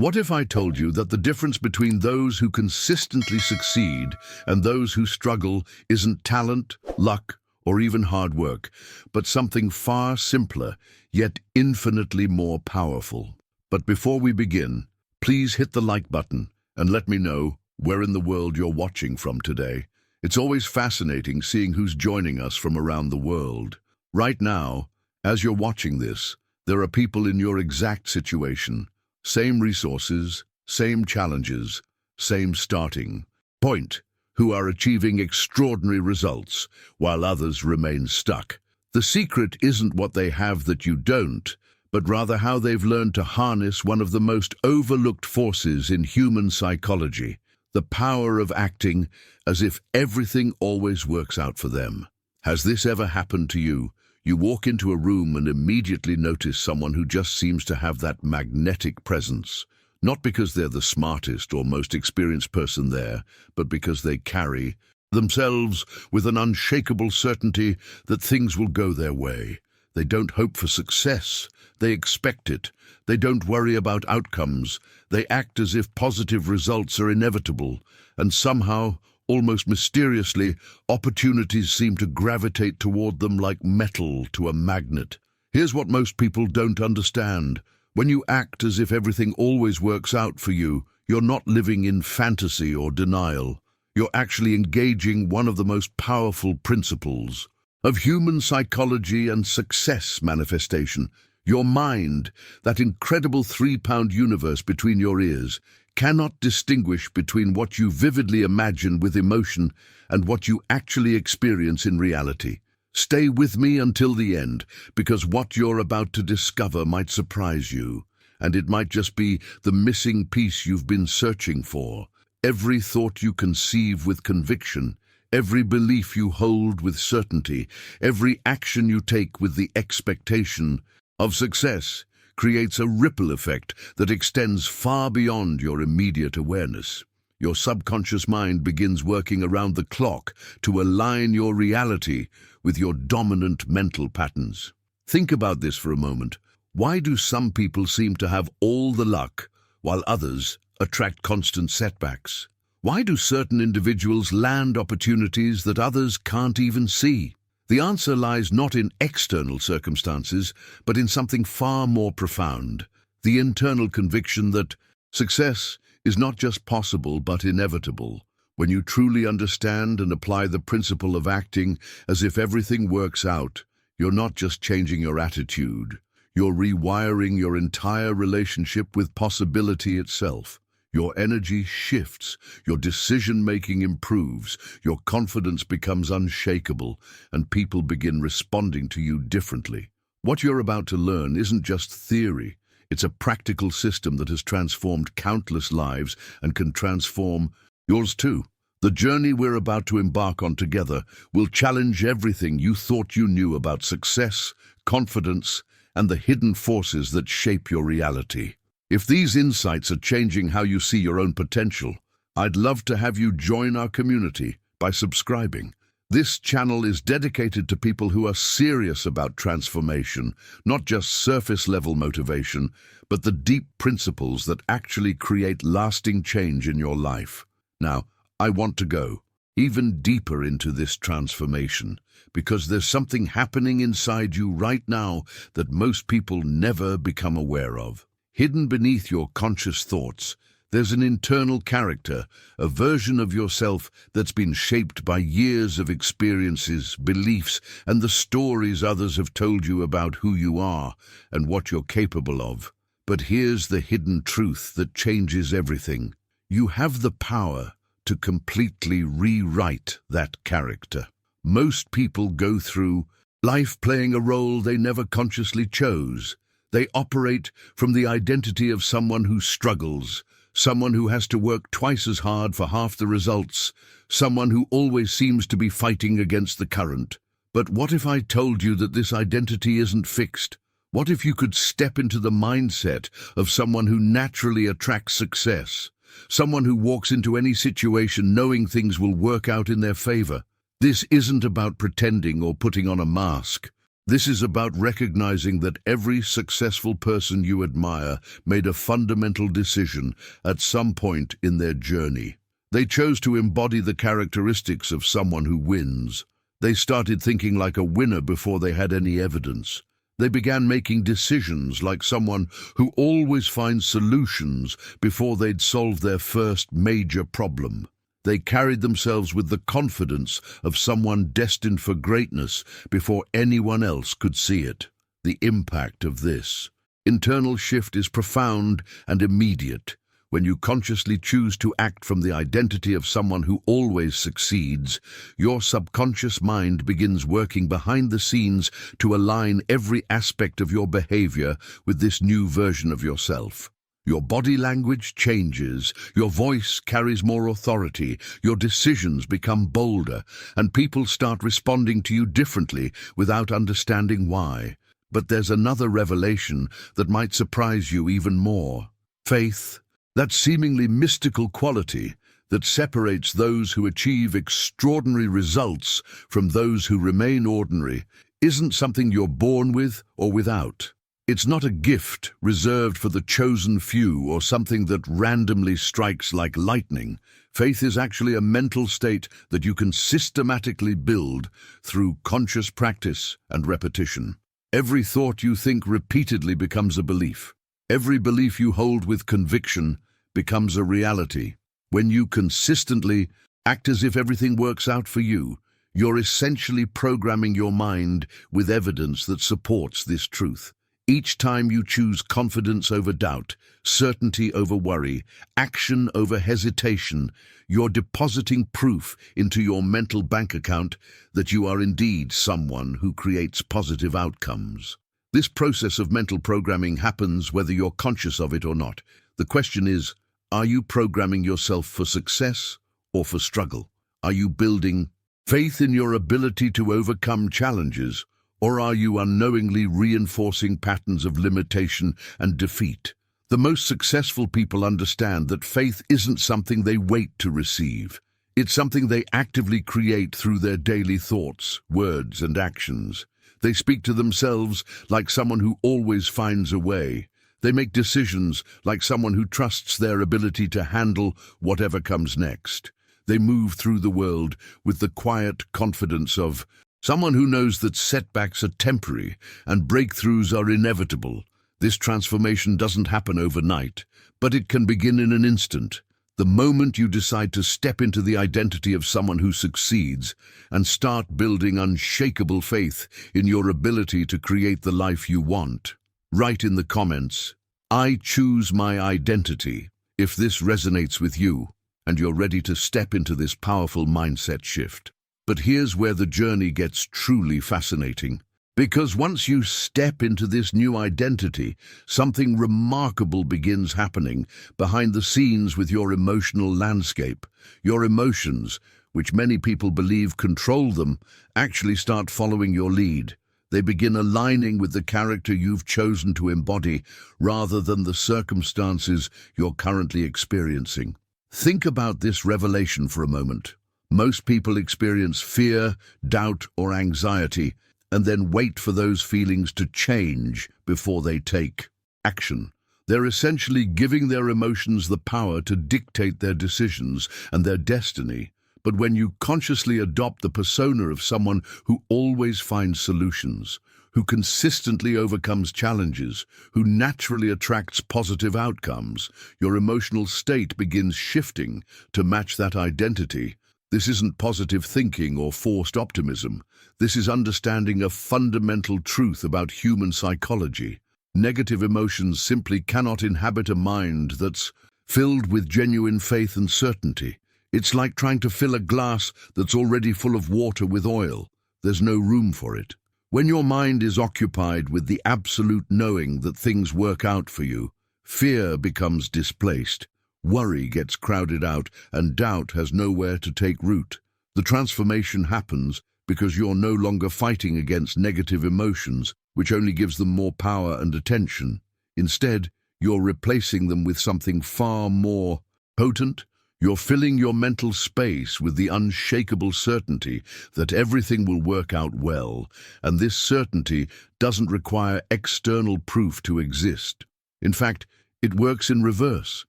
What if I told you that the difference between those who consistently succeed and those who struggle isn't talent, luck, or even hard work, but something far simpler, yet infinitely more powerful? But before we begin, please hit the like button and let me know where in the world you're watching from today. It's always fascinating seeing who's joining us from around the world. Right now, as you're watching this, there are people in your exact situation. Same resources, same challenges, same starting point, who are achieving extraordinary results while others remain stuck. The secret isn't what they have that you don't, but rather how they've learned to harness one of the most overlooked forces in human psychology, the power of acting as if everything always works out for them. Has this ever happened to you? You walk into a room and immediately notice someone who just seems to have that magnetic presence, not because they're the smartest or most experienced person there, but because they carry themselves with an unshakable certainty that things will go their way. They don't hope for success, they expect it. They don't worry about outcomes. They act as if positive results are inevitable, and somehow, almost mysteriously, opportunities seem to gravitate toward them like metal to a magnet. Here's what most people don't understand. When you act as if everything always works out for you, you're not living in fantasy or denial. You're actually engaging one of the most powerful principles of human psychology and success manifestation. Your mind, that incredible 3-pound universe between your ears, cannot distinguish between what you vividly imagine with emotion and what you actually experience in reality. Stay with me until the end, because what you're about to discover might surprise you, and it might just be the missing piece you've been searching for. Every thought you conceive with conviction, every belief you hold with certainty, every action you take with the expectation of success creates a ripple effect that extends far beyond your immediate awareness. Your subconscious mind begins working around the clock to align your reality with your dominant mental patterns. Think about this for a moment. Why do some people seem to have all the luck, while others attract constant setbacks? Why do certain individuals land opportunities that others can't even see? The answer lies not in external circumstances, but in something far more profound: the internal conviction that success is not just possible but inevitable. When you truly understand and apply the principle of acting as if everything works out, you're not just changing your attitude, you're rewiring your entire relationship with possibility itself. Your energy shifts, your decision-making improves, your confidence becomes unshakable, and people begin responding to you differently. What you're about to learn isn't just theory, it's a practical system that has transformed countless lives and can transform yours too. The journey we're about to embark on together will challenge everything you thought you knew about success, confidence, and the hidden forces that shape your reality. If these insights are changing how you see your own potential, I'd love to have you join our community by subscribing. This channel is dedicated to people who are serious about transformation, not just surface-level motivation, but the deep principles that actually create lasting change in your life. Now, I want to go even deeper into this transformation, because there's something happening inside you right now that most people never become aware of. Hidden beneath your conscious thoughts, there's an internal character, a version of yourself that's been shaped by years of experiences, beliefs, and the stories others have told you about who you are and what you're capable of. But here's the hidden truth that changes everything. You have the power to completely rewrite that character. Most people go through life playing a role they never consciously chose. They operate from the identity of someone who struggles, someone who has to work twice as hard for half the results, someone who always seems to be fighting against the current. But what if I told you that this identity isn't fixed? What if you could step into the mindset of someone who naturally attracts success, someone who walks into any situation knowing things will work out in their favor? This isn't about pretending or putting on a mask. This is about recognizing that every successful person you admire made a fundamental decision at some point in their journey. They chose to embody the characteristics of someone who wins. They started thinking like a winner before they had any evidence. They began making decisions like someone who always finds solutions before they'd solved their first major problem. They carried themselves with the confidence of someone destined for greatness before anyone else could see it. The impact of this internal shift is profound and immediate. When you consciously choose to act from the identity of someone who always succeeds, your subconscious mind begins working behind the scenes to align every aspect of your behavior with this new version of yourself. Your body language changes, your voice carries more authority, your decisions become bolder, and people start responding to you differently without understanding why. But there's another revelation that might surprise you even more. Faith, that seemingly mystical quality that separates those who achieve extraordinary results from those who remain ordinary, isn't something you're born with or without. It's not a gift reserved for the chosen few or something that randomly strikes like lightning. Faith is actually a mental state that you can systematically build through conscious practice and repetition. Every thought you think repeatedly becomes a belief. Every belief you hold with conviction becomes a reality. When you consistently act as if everything works out for you, you're essentially programming your mind with evidence that supports this truth. Each time you choose confidence over doubt, certainty over worry, action over hesitation, you're depositing proof into your mental bank account that you are indeed someone who creates positive outcomes. This process of mental programming happens whether you're conscious of it or not. The question is, are you programming yourself for success or for struggle? Are you building faith in your ability to overcome challenges, or are you unknowingly reinforcing patterns of limitation and defeat? The most successful people understand that faith isn't something they wait to receive. It's something they actively create through their daily thoughts, words, and actions. They speak to themselves like someone who always finds a way. They make decisions like someone who trusts their ability to handle whatever comes next. They move through the world with the quiet confidence of someone who knows that setbacks are temporary and breakthroughs are inevitable. This transformation doesn't happen overnight, but it can begin in an instant. The moment you decide to step into the identity of someone who succeeds and start building unshakable faith in your ability to create the life you want. Write in the comments, "I choose my identity," if this resonates with you and you're ready to step into this powerful mindset shift. But here's where the journey gets truly fascinating. Because once you step into this new identity, something remarkable begins happening behind the scenes with your emotional landscape. Your emotions, which many people believe control them, actually start following your lead. They begin aligning with the character you've chosen to embody rather than the circumstances you're currently experiencing. Think about this revelation for a moment. Most people experience fear, doubt, or anxiety, and then wait for those feelings to change before they take action. They're essentially giving their emotions the power to dictate their decisions and their destiny. But when you consciously adopt the persona of someone who always finds solutions, who consistently overcomes challenges, who naturally attracts positive outcomes, your emotional state begins shifting to match that identity. This isn't positive thinking or forced optimism. This is understanding a fundamental truth about human psychology. Negative emotions simply cannot inhabit a mind that's filled with genuine faith and certainty. It's like trying to fill a glass that's already full of water with oil. There's no room for it. When your mind is occupied with the absolute knowing that things work out for you, fear becomes displaced. Worry gets crowded out, and doubt has nowhere to take root. The transformation happens because you're no longer fighting against negative emotions, which only gives them more power and attention. Instead, you're replacing them with something far more potent. You're filling your mental space with the unshakable certainty that everything will work out well, and this certainty doesn't require external proof to exist. In fact, it works in reverse.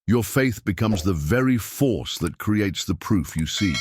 Your faith becomes the very force that creates the proof you seek.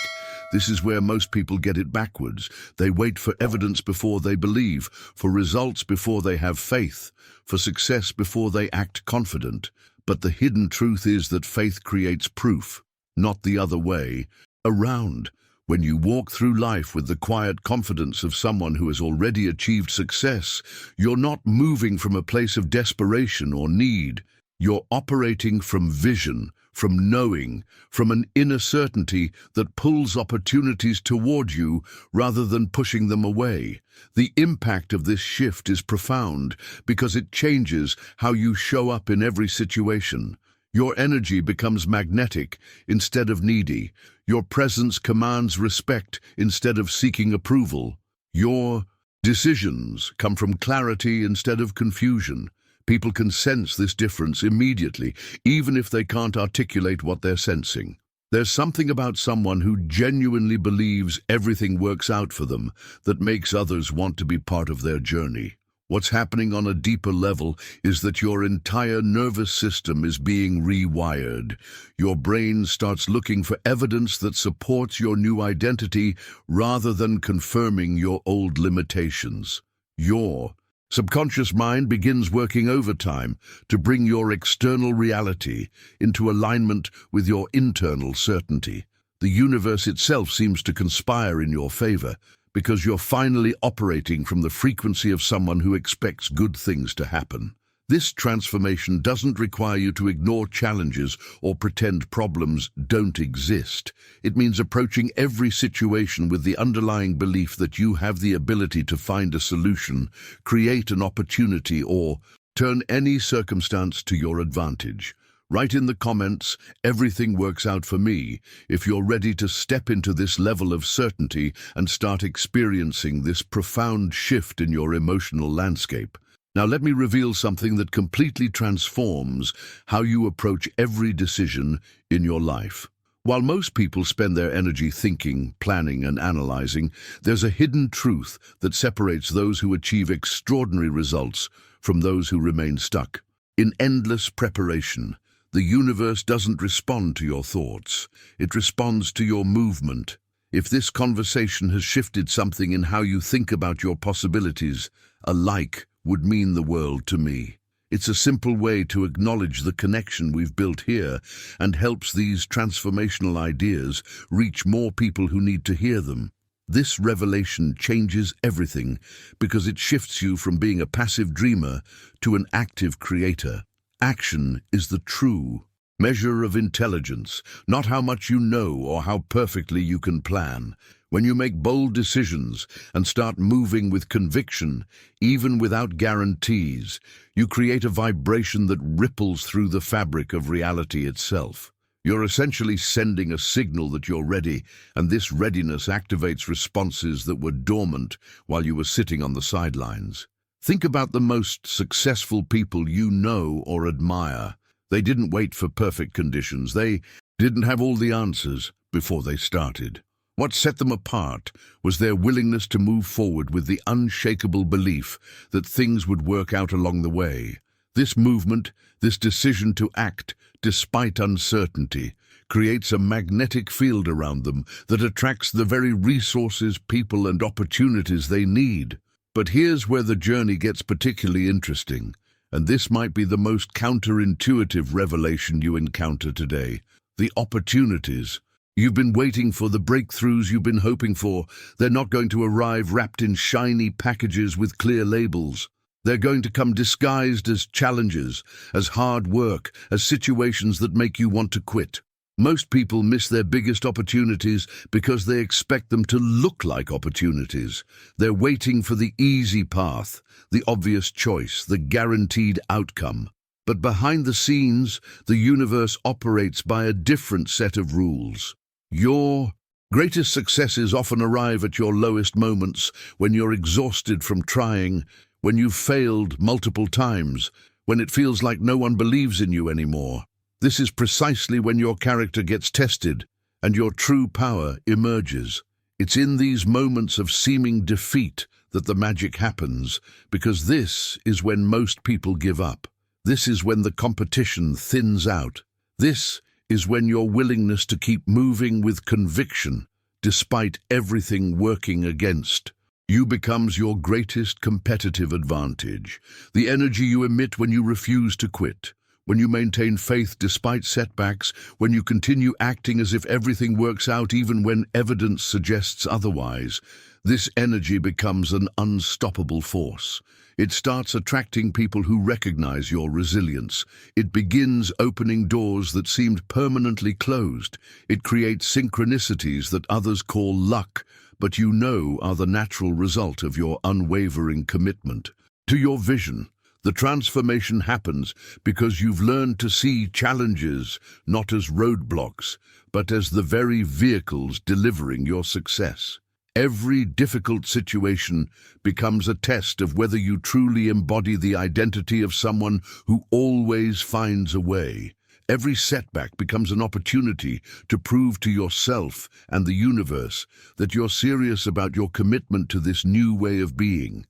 This is where most people get it backwards. They wait for evidence before they believe, for results before they have faith, for success before they act confident. But the hidden truth is that faith creates proof, not the other way around. When you walk through life with the quiet confidence of someone who has already achieved success, you're not moving from a place of desperation or need. You're operating from vision, from knowing, from an inner certainty that pulls opportunities toward you rather than pushing them away. The impact of this shift is profound because it changes how you show up in every situation. Your energy becomes magnetic instead of needy. Your presence commands respect instead of seeking approval. Your decisions come from clarity instead of confusion. People can sense this difference immediately, even if they can't articulate what they're sensing. There's something about someone who genuinely believes everything works out for them that makes others want to be part of their journey. What's happening on a deeper level is that your entire nervous system is being rewired. Your brain starts looking for evidence that supports your new identity rather than confirming your old limitations. Your subconscious mind begins working overtime to bring your external reality into alignment with your internal certainty. The universe itself seems to conspire in your favor because you're finally operating from the frequency of someone who expects good things to happen. This transformation doesn't require you to ignore challenges or pretend problems don't exist. It means approaching every situation with the underlying belief that you have the ability to find a solution, create an opportunity, or turn any circumstance to your advantage. Write in the comments, "Everything works out for me," if you're ready to step into this level of certainty and start experiencing this profound shift in your emotional landscape. Now let me reveal something that completely transforms how you approach every decision in your life. While most people spend their energy thinking, planning, and analyzing, there's a hidden truth that separates those who achieve extraordinary results from those who remain stuck. In endless preparation, the universe doesn't respond to your thoughts. It responds to your movement. If this conversation has shifted something in how you think about your possibilities, a like would mean the world to me. It's a simple way to acknowledge the connection we've built here and helps these transformational ideas reach more people who need to hear them. This revelation changes everything because it shifts you from being a passive dreamer to an active creator. Action is the true measure of intelligence, not how much you know or how perfectly you can plan. When you make bold decisions and start moving with conviction, even without guarantees, you create a vibration that ripples through the fabric of reality itself. You're essentially sending a signal that you're ready, and this readiness activates responses that were dormant while you were sitting on the sidelines. Think about the most successful people you know or admire. They didn't wait for perfect conditions. They didn't have all the answers before they started. What set them apart was their willingness to move forward with the unshakable belief that things would work out along the way. This movement, this decision to act despite uncertainty, creates a magnetic field around them that attracts the very resources, people, and opportunities they need. But here's where the journey gets particularly interesting, and this might be the most counterintuitive revelation you encounter today. The opportunities. You've been waiting for the breakthroughs you've been hoping for. They're not going to arrive wrapped in shiny packages with clear labels. They're going to come disguised as challenges, as hard work, as situations that make you want to quit. Most people miss their biggest opportunities because they expect them to look like opportunities. They're waiting for the easy path, the obvious choice, the guaranteed outcome. But behind the scenes, the universe operates by a different set of rules. Your greatest successes often arrive at your lowest moments, when you're exhausted from trying, when you've failed multiple times, when it feels like no one believes in you anymore. This is precisely when your character gets tested and your true power emerges. It's in these moments of seeming defeat that the magic happens, because this is when most people give up. This is when the competition thins out. This is when your willingness to keep moving with conviction, despite everything working against you, becomes your greatest competitive advantage. The energy you emit when you refuse to quit, when you maintain faith despite setbacks, when you continue acting as if everything works out even when evidence suggests otherwise, this energy becomes an unstoppable force. It starts attracting people who recognize your resilience. It begins opening doors that seemed permanently closed. It creates synchronicities that others call luck, but you know are the natural result of your unwavering commitment to your vision. The transformation happens because you've learned to see challenges not as roadblocks, but as the very vehicles delivering your success. Every difficult situation becomes a test of whether you truly embody the identity of someone who always finds a way. Every setback becomes an opportunity to prove to yourself and the universe that you're serious about your commitment to this new way of being.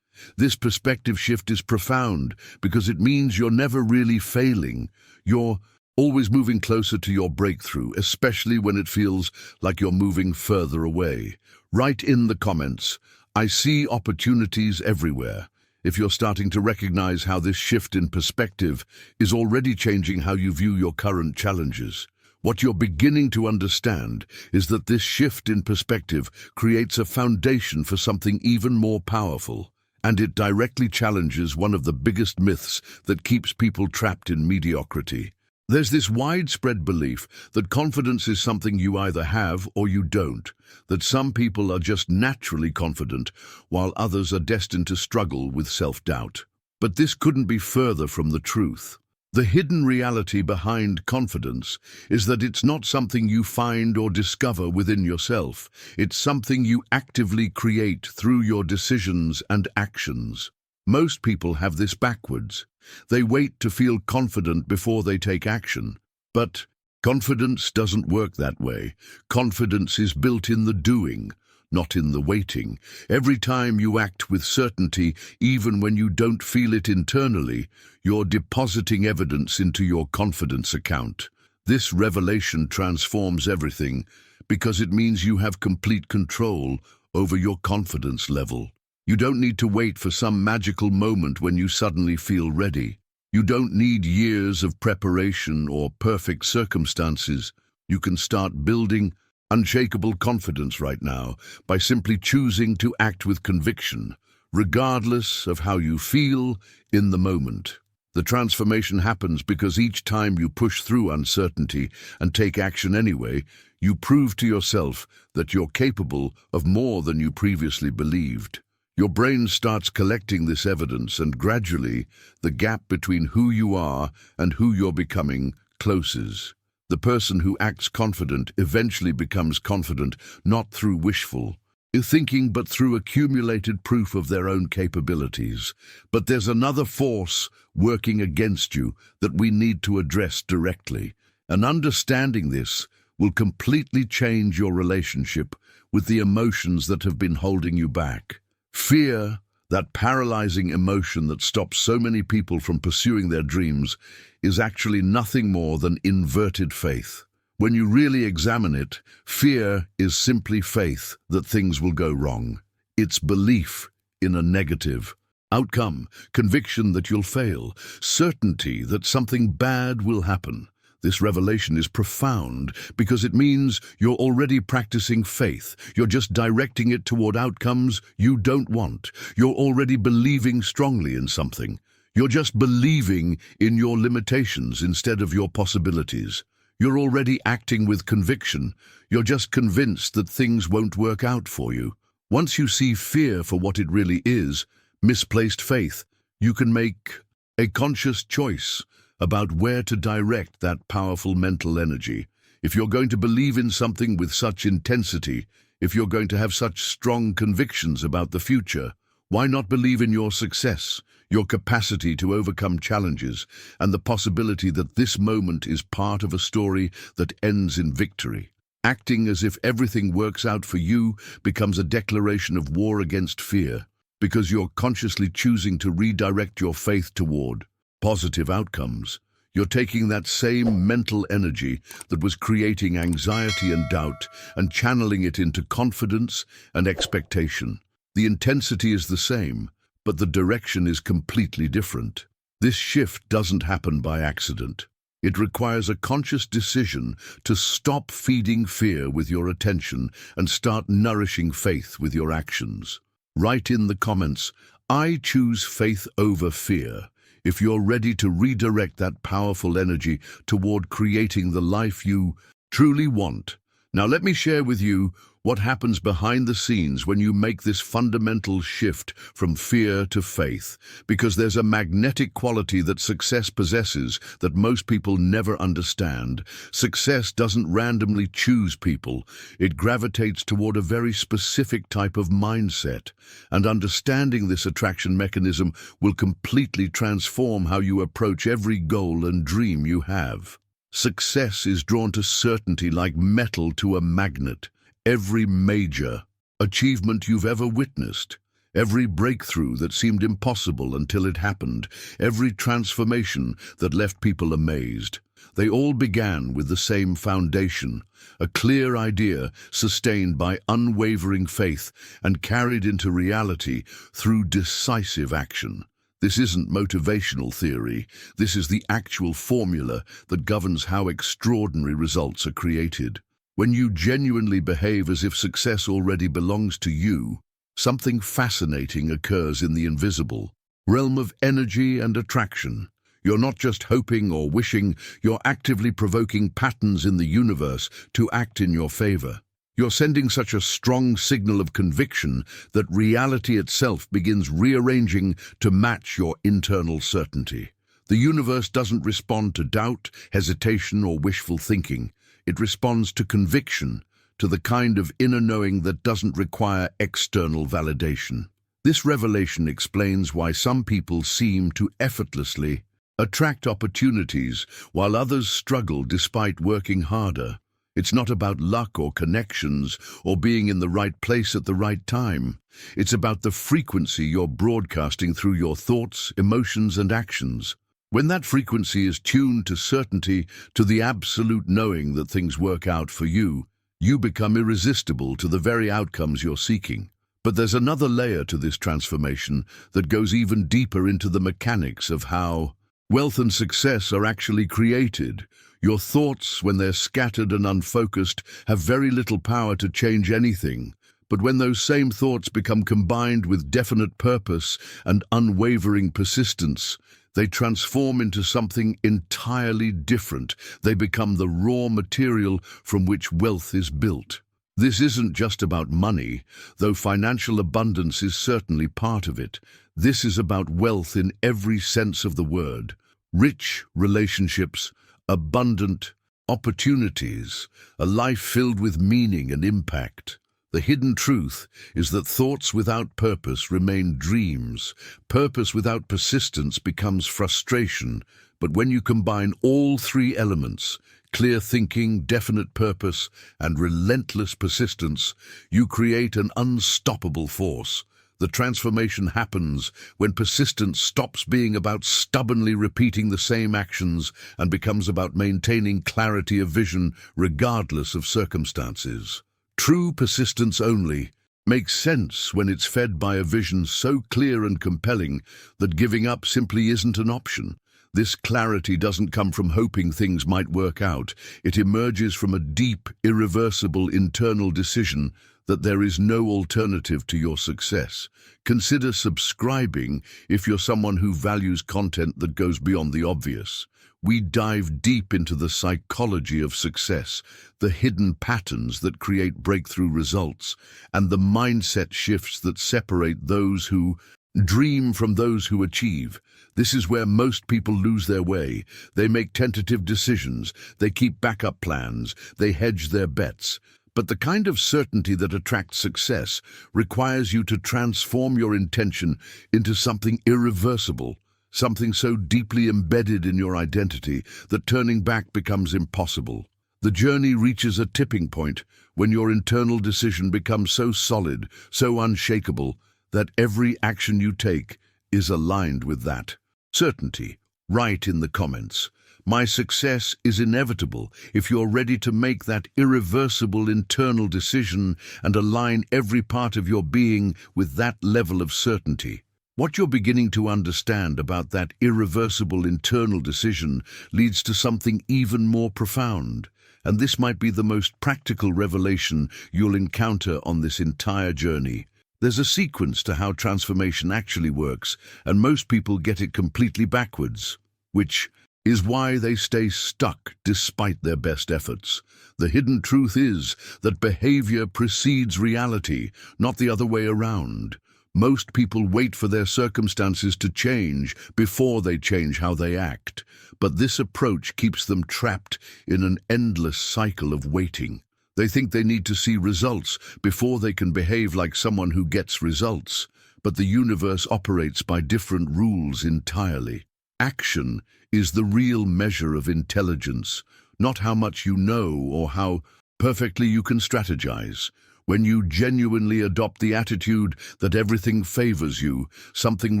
This perspective shift is profound because it means you're never really failing. You're always moving closer to your breakthrough, especially when it feels like you're moving further away. Write in the comments, "I see opportunities everywhere," if you're starting to recognize how this shift in perspective is already changing how you view your current challenges. What you're beginning to understand is that this shift in perspective creates a foundation for something even more powerful, and it directly challenges one of the biggest myths that keeps people trapped in mediocrity. There's this widespread belief that confidence is something you either have or you don't, that some people are just naturally confident, while others are destined to struggle with self-doubt. But this couldn't be further from the truth. The hidden reality behind confidence is that it's not something you find or discover within yourself. It's something you actively create through your decisions and actions. Most people have this backwards. They wait to feel confident before they take action. But confidence doesn't work that way. Confidence is built in the doing, not in the waiting. Every time you act with certainty, even when you don't feel it internally, you're depositing evidence into your confidence account. This revelation transforms everything because it means you have complete control over your confidence level. You don't need to wait for some magical moment when you suddenly feel ready. You don't need years of preparation or perfect circumstances. You can start building unshakable confidence right now by simply choosing to act with conviction, regardless of how you feel in the moment. The transformation happens because each time you push through uncertainty and take action anyway, you prove to yourself that you're capable of more than you previously believed. Your brain starts collecting this evidence, and gradually, the gap between who you are and who you're becoming closes. The person who acts confident eventually becomes confident not through wishful thinking but through accumulated proof of their own capabilities. But there's another force working against you that we need to address directly. And understanding this will completely change your relationship with the emotions that have been holding you back. Fear, that paralyzing emotion that stops so many people from pursuing their dreams, is actually nothing more than inverted faith. When you really examine it, fear is simply faith that things will go wrong. It's belief in a negative outcome, conviction that you'll fail, certainty that something bad will happen. This revelation is profound because it means you're already practicing faith. You're just directing it toward outcomes you don't want. You're already believing strongly in something. You're just believing in your limitations instead of your possibilities. You're already acting with conviction. You're just convinced that things won't work out for you. Once you see fear for what it really is, misplaced faith, you can make a conscious choice about where to direct that powerful mental energy. If you're going to believe in something with such intensity, if you're going to have such strong convictions about the future, why not believe in your success, your capacity to overcome challenges, and the possibility that this moment is part of a story that ends in victory. Acting as if everything works out for you becomes a declaration of war against fear, because you're consciously choosing to redirect your faith toward positive outcomes. You're taking that same mental energy that was creating anxiety and doubt and channeling it into confidence and expectation. The intensity is the same, but the direction is completely different. This shift doesn't happen by accident. It requires a conscious decision to stop feeding fear with your attention and start nourishing faith with your actions. Write in the comments, "I choose faith over fear," if you're ready to redirect that powerful energy toward creating the life you truly want. Now let me share with you what happens behind the scenes when you make this fundamental shift from fear to faith, because there's a magnetic quality that success possesses that most people never understand. Success doesn't randomly choose people. It gravitates toward a very specific type of mindset, and understanding this attraction mechanism will completely transform how you approach every goal and dream you have. Success is drawn to certainty like metal to a magnet. Every major achievement you've ever witnessed, every breakthrough that seemed impossible until it happened, every transformation that left people amazed, they all began with the same foundation, a clear idea sustained by unwavering faith and carried into reality through decisive action. This isn't motivational theory. This is the actual formula that governs how extraordinary results are created. When you genuinely behave as if success already belongs to you, something fascinating occurs in the invisible realm of energy and attraction. You're not just hoping or wishing, you're actively provoking patterns in the universe to act in your favor. You're sending such a strong signal of conviction that reality itself begins rearranging to match your internal certainty. The universe doesn't respond to doubt, hesitation, or wishful thinking. It responds to conviction, to the kind of inner knowing that doesn't require external validation. This revelation explains why some people seem to effortlessly attract opportunities while others struggle despite working harder. It's not about luck or connections or being in the right place at the right time. It's about the frequency you're broadcasting through your thoughts, emotions, and actions. When that frequency is tuned to certainty, to the absolute knowing that things work out for you, you become irresistible to the very outcomes you're seeking. But there's another layer to this transformation that goes even deeper into the mechanics of how wealth and success are actually created. Your thoughts, when they're scattered and unfocused, have very little power to change anything. But when those same thoughts become combined with definite purpose and unwavering persistence, they transform into something entirely different. They become the raw material from which wealth is built. This isn't just about money, though financial abundance is certainly part of it. This is about wealth in every sense of the word. Rich relationships, abundant opportunities, a life filled with meaning and impact. The hidden truth is that thoughts without purpose remain dreams. Purpose without persistence becomes frustration. But when you combine all three elements, clear thinking, definite purpose, and relentless persistence, you create an unstoppable force. The transformation happens when persistence stops being about stubbornly repeating the same actions and becomes about maintaining clarity of vision regardless of circumstances. True persistence only makes sense when it's fed by a vision so clear and compelling that giving up simply isn't an option. This clarity doesn't come from hoping things might work out. It emerges from a deep, irreversible internal decision that there is no alternative to your success. Consider subscribing if you're someone who values content that goes beyond the obvious. We dive deep into the psychology of success, the hidden patterns that create breakthrough results, and the mindset shifts that separate those who dream from those who achieve. This is where most people lose their way. They make tentative decisions, they keep backup plans, they hedge their bets. But the kind of certainty that attracts success requires you to transform your intention into something irreversible, something so deeply embedded in your identity that turning back becomes impossible. The journey reaches a tipping point when your internal decision becomes so solid, so unshakable, that every action you take is aligned with that certainty. Write in the comments, "My success is inevitable," if you're ready to make that irreversible internal decision and align every part of your being with that level of certainty. What you're beginning to understand about that irreversible internal decision leads to something even more profound, and this might be the most practical revelation you'll encounter on this entire journey. There's a sequence to how transformation actually works, and most people get it completely backwards, which is why they stay stuck despite their best efforts. The hidden truth is that behavior precedes reality, not the other way around. Most people wait for their circumstances to change before they change how they act, but this approach keeps them trapped in an endless cycle of waiting. They think they need to see results before they can behave like someone who gets results, but the universe operates by different rules entirely. Action is the real measure of intelligence, not how much you know or how perfectly you can strategize. When you genuinely adopt the attitude that everything favors you, something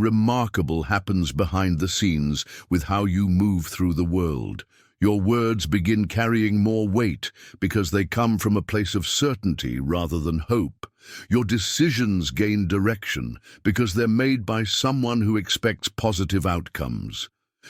remarkable happens behind the scenes with how you move through the world. Your words begin carrying more weight because they come from a place of certainty rather than hope. Your decisions gain direction because they're made by someone who expects positive outcomes.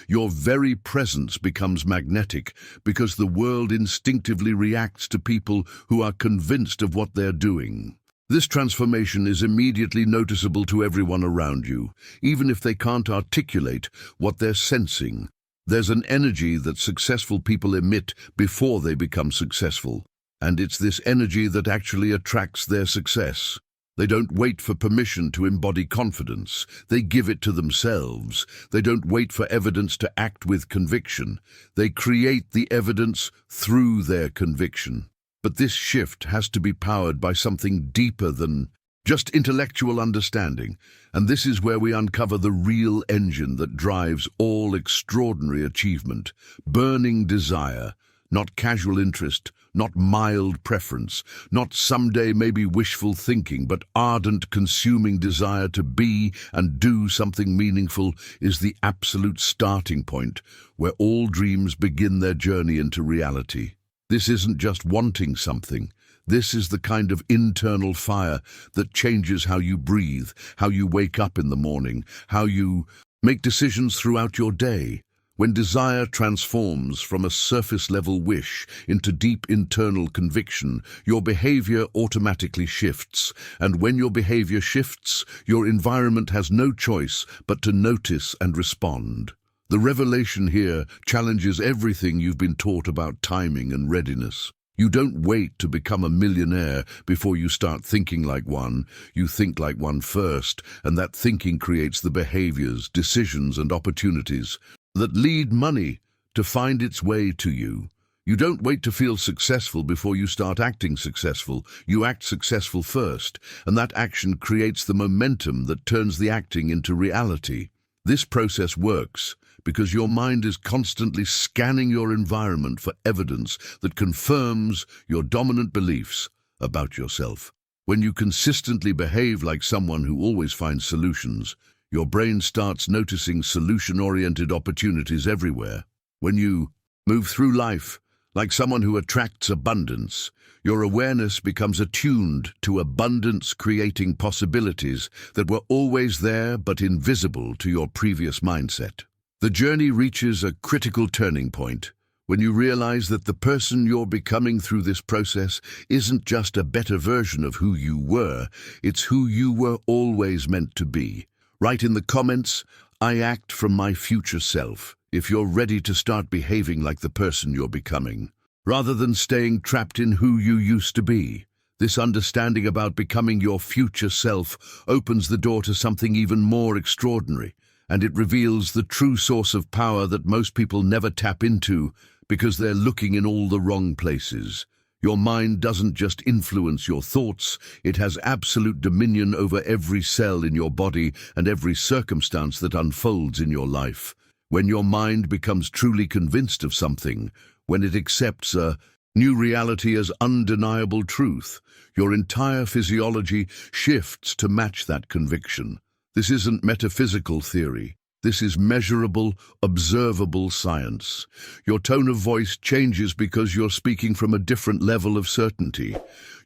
Your very presence becomes magnetic because the world instinctively reacts to people who are convinced of what they're doing. This transformation is immediately noticeable to everyone around you, even if they can't articulate what they're sensing. There's an energy that successful people emit before they become successful, and it's this energy that actually attracts their success. They don't wait for permission to embody confidence. They give it to themselves. They don't wait for evidence to act with conviction. They create the evidence through their conviction. But this shift has to be powered by something deeper than just intellectual understanding, and this is where we uncover the real engine that drives all extraordinary achievement: burning desire, not casual interest, not mild preference, not someday maybe wishful thinking, but ardent, consuming desire to be and do something meaningful is the absolute starting point where all dreams begin their journey into reality. This isn't just wanting something. This is the kind of internal fire that changes how you breathe, how you wake up in the morning, how you make decisions throughout your day. When desire transforms from a surface-level wish into deep internal conviction, your behavior automatically shifts. And when your behavior shifts, your environment has no choice but to notice and respond. The revelation here challenges everything you've been taught about timing and readiness. You don't wait to become a millionaire before you start thinking like one. You think like one first, and that thinking creates the behaviors, decisions, and opportunities that lead money to find its way to you. You don't wait to feel successful before you start acting successful. You act successful first, and that action creates the momentum that turns the acting into reality. This process works because your mind is constantly scanning your environment for evidence that confirms your dominant beliefs about yourself. When you consistently behave like someone who always finds solutions, your brain starts noticing solution-oriented opportunities everywhere. When you move through life like someone who attracts abundance, your awareness becomes attuned to abundance, creating possibilities that were always there but invisible to your previous mindset. The journey reaches a critical turning point when you realize that the person you're becoming through this process isn't just a better version of who you were, it's who you were always meant to be. Write in the comments, "I act from my future self," if you're ready to start behaving like the person you're becoming, rather than staying trapped in who you used to be. This understanding about becoming your future self opens the door to something even more extraordinary, and it reveals the true source of power that most people never tap into because they're looking in all the wrong places. Your mind doesn't just influence your thoughts, it has absolute dominion over every cell in your body and every circumstance that unfolds in your life. When your mind becomes truly convinced of something, when it accepts a new reality as undeniable truth, your entire physiology shifts to match that conviction. This isn't metaphysical theory. This is measurable, observable science. Your tone of voice changes because you're speaking from a different level of certainty.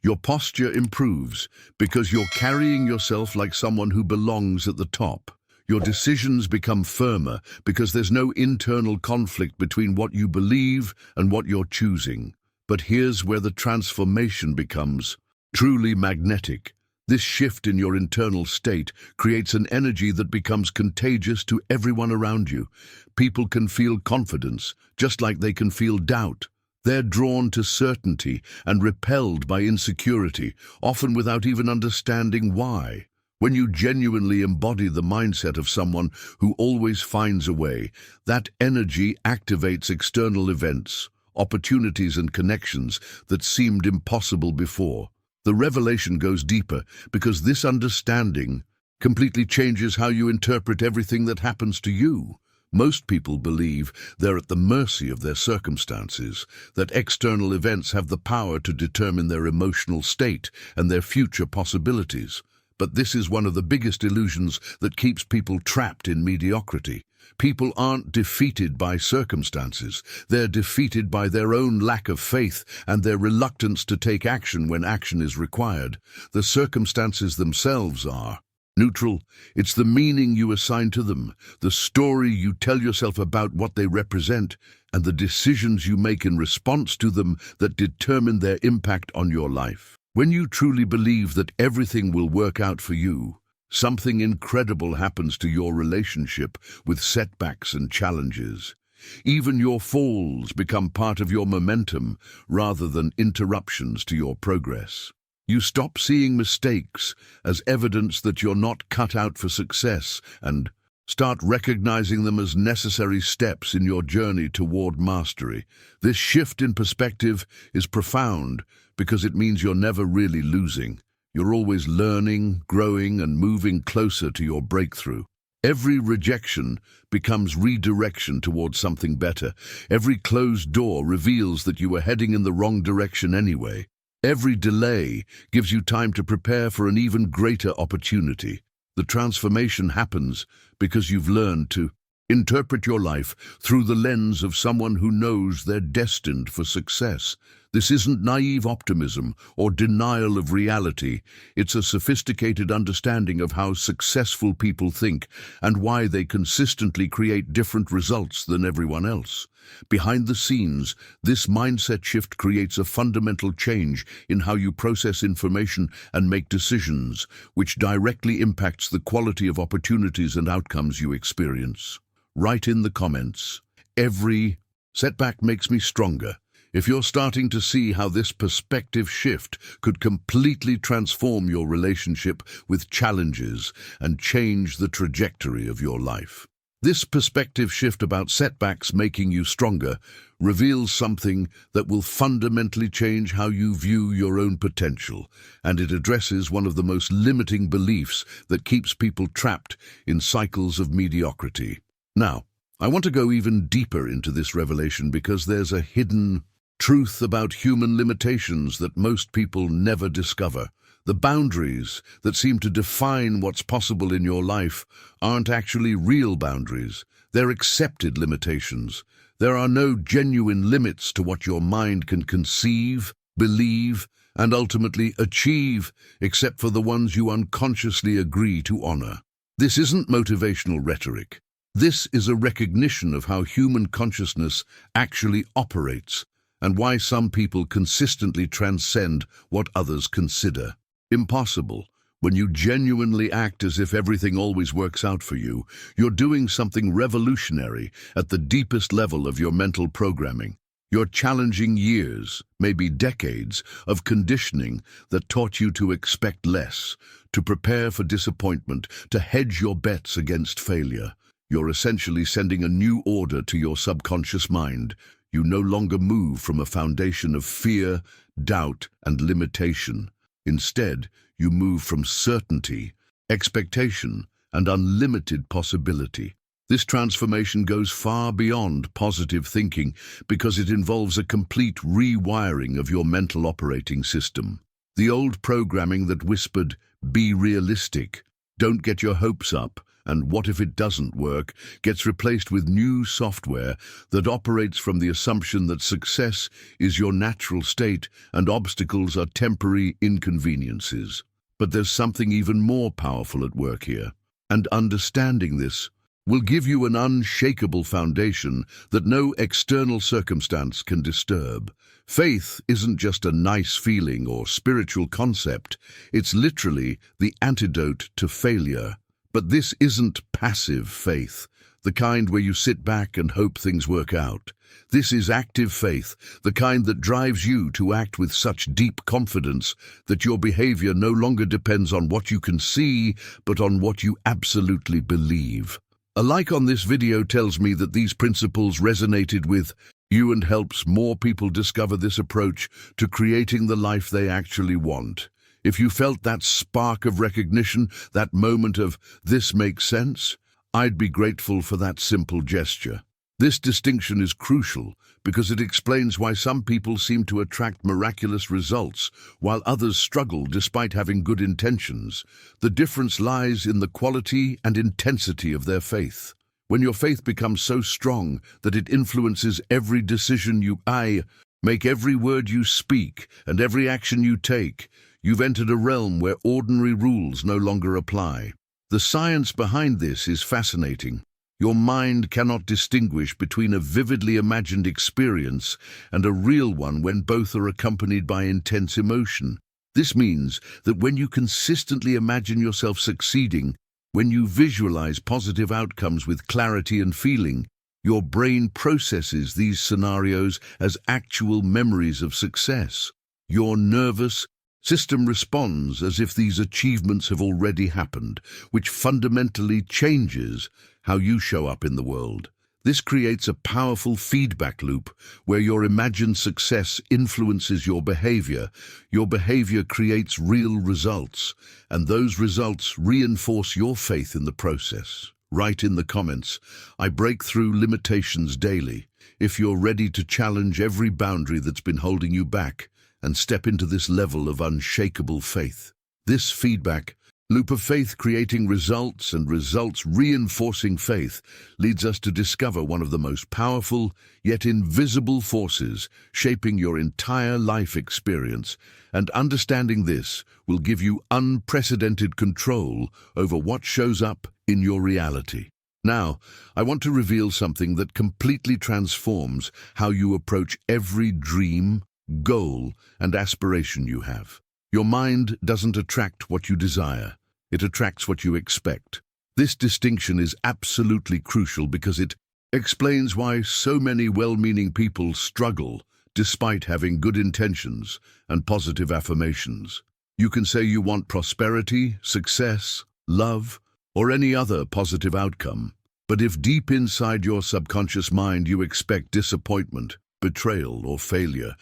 Your posture improves because you're carrying yourself like someone who belongs at the top. Your decisions become firmer because there's no internal conflict between what you believe and what you're choosing. But here's where the transformation becomes truly magnetic. This shift in your internal state creates an energy that becomes contagious to everyone around you. People can feel confidence, just like they can feel doubt. They're drawn to certainty and repelled by insecurity, often without even understanding why. When you genuinely embody the mindset of someone who always finds a way, that energy activates external events, opportunities and connections that seemed impossible before. The revelation goes deeper because this understanding completely changes how you interpret everything that happens to you. Most people believe they're at the mercy of their circumstances, that external events have the power to determine their emotional state and their future possibilities. But this is one of the biggest illusions that keeps people trapped in mediocrity. People aren't defeated by circumstances. They're defeated by their own lack of faith and their reluctance to take action when action is required. The circumstances themselves are neutral. It's the meaning you assign to them, the story you tell yourself about what they represent, and the decisions you make in response to them that determine their impact on your life. When you truly believe that everything will work out for you, something incredible happens to your relationship with setbacks and challenges. Even your falls become part of your momentum rather than interruptions to your progress. You stop seeing mistakes as evidence that you're not cut out for success and start recognizing them as necessary steps in your journey toward mastery. This shift in perspective is profound because it means you're never really losing. You're always learning, growing, and moving closer to your breakthrough. Every rejection becomes redirection towards something better. Every closed door reveals that you were heading in the wrong direction anyway. Every delay gives you time to prepare for an even greater opportunity. The transformation happens because you've learned to interpret your life through the lens of someone who knows they're destined for success. This isn't naive optimism or denial of reality. It's a sophisticated understanding of how successful people think and why they consistently create different results than everyone else. Behind the scenes, this mindset shift creates a fundamental change in how you process information and make decisions, which directly impacts the quality of opportunities and outcomes you experience. Write in the comments, "Every setback makes me stronger," if you're starting to see how this perspective shift could completely transform your relationship with challenges and change the trajectory of your life. This perspective shift about setbacks making you stronger reveals something that will fundamentally change how you view your own potential, and it addresses one of the most limiting beliefs that keeps people trapped in cycles of mediocrity. Now, I want to go even deeper into this revelation because there's a hidden truth about human limitations that most people never discover. The boundaries that seem to define what's possible in your life aren't actually real boundaries. They're accepted limitations. There are no genuine limits to what your mind can conceive, believe, and ultimately achieve, except for the ones you unconsciously agree to honor. This isn't motivational rhetoric. This is a recognition of how human consciousness actually operates and why some people consistently transcend what others consider impossible. When you genuinely act as if everything always works out for you, you're doing something revolutionary at the deepest level of your mental programming. You're challenging years, maybe decades, of conditioning that taught you to expect less, to prepare for disappointment, to hedge your bets against failure. You're essentially sending a new order to your subconscious mind. You no longer move from a foundation of fear, doubt, and limitation. Instead, you move from certainty, expectation, and unlimited possibility. This transformation goes far beyond positive thinking because it involves a complete rewiring of your mental operating system. The old programming that whispered, "Be realistic," "Don't get your hopes up," and "What if it doesn't work," gets replaced with new software that operates from the assumption that success is your natural state and obstacles are temporary inconveniences. But there's something even more powerful at work here, and understanding this will give you an unshakable foundation that no external circumstance can disturb. Faith isn't just a nice feeling or spiritual concept, it's literally the antidote to failure. But this isn't passive faith, the kind where you sit back and hope things work out. This is active faith, the kind that drives you to act with such deep confidence that your behavior no longer depends on what you can see, but on what you absolutely believe. A like on this video tells me that these principles resonated with you and helps more people discover this approach to creating the life they actually want. If you felt that spark of recognition, that moment of "this makes sense," I'd be grateful for that simple gesture. This distinction is crucial because it explains why some people seem to attract miraculous results while others struggle despite having good intentions. The difference lies in the quality and intensity of their faith. When your faith becomes so strong that it influences every decision you make, every word you speak, and every action you take, you've entered a realm where ordinary rules no longer apply. The science behind this is fascinating. Your mind cannot distinguish between a vividly imagined experience and a real one when both are accompanied by intense emotion. This means that when you consistently imagine yourself succeeding, when you visualize positive outcomes with clarity and feeling, your brain processes these scenarios as actual memories of success. Your nervous system responds as if these achievements have already happened, which fundamentally changes how you show up in the world. This creates a powerful feedback loop where your imagined success influences your behavior creates real results, and those results reinforce your faith in the process. Write in the comments, "I break through limitations daily," if you're ready to challenge every boundary that's been holding you back and step into this level of unshakable faith. This feedback loop of faith creating results and results reinforcing faith leads us to discover one of the most powerful yet invisible forces shaping your entire life experience, and understanding this will give you unprecedented control over what shows up in your reality. Now, I want to reveal something that completely transforms how you approach every dream, goal, and aspiration you have. Your mind doesn't attract what you desire, it attracts what you expect. This distinction is absolutely crucial because it explains why so many well-meaning people struggle despite having good intentions and positive affirmations. You can say you want prosperity, success, love, or any other positive outcome, but if deep inside your subconscious mind you expect disappointment, betrayal, or failure,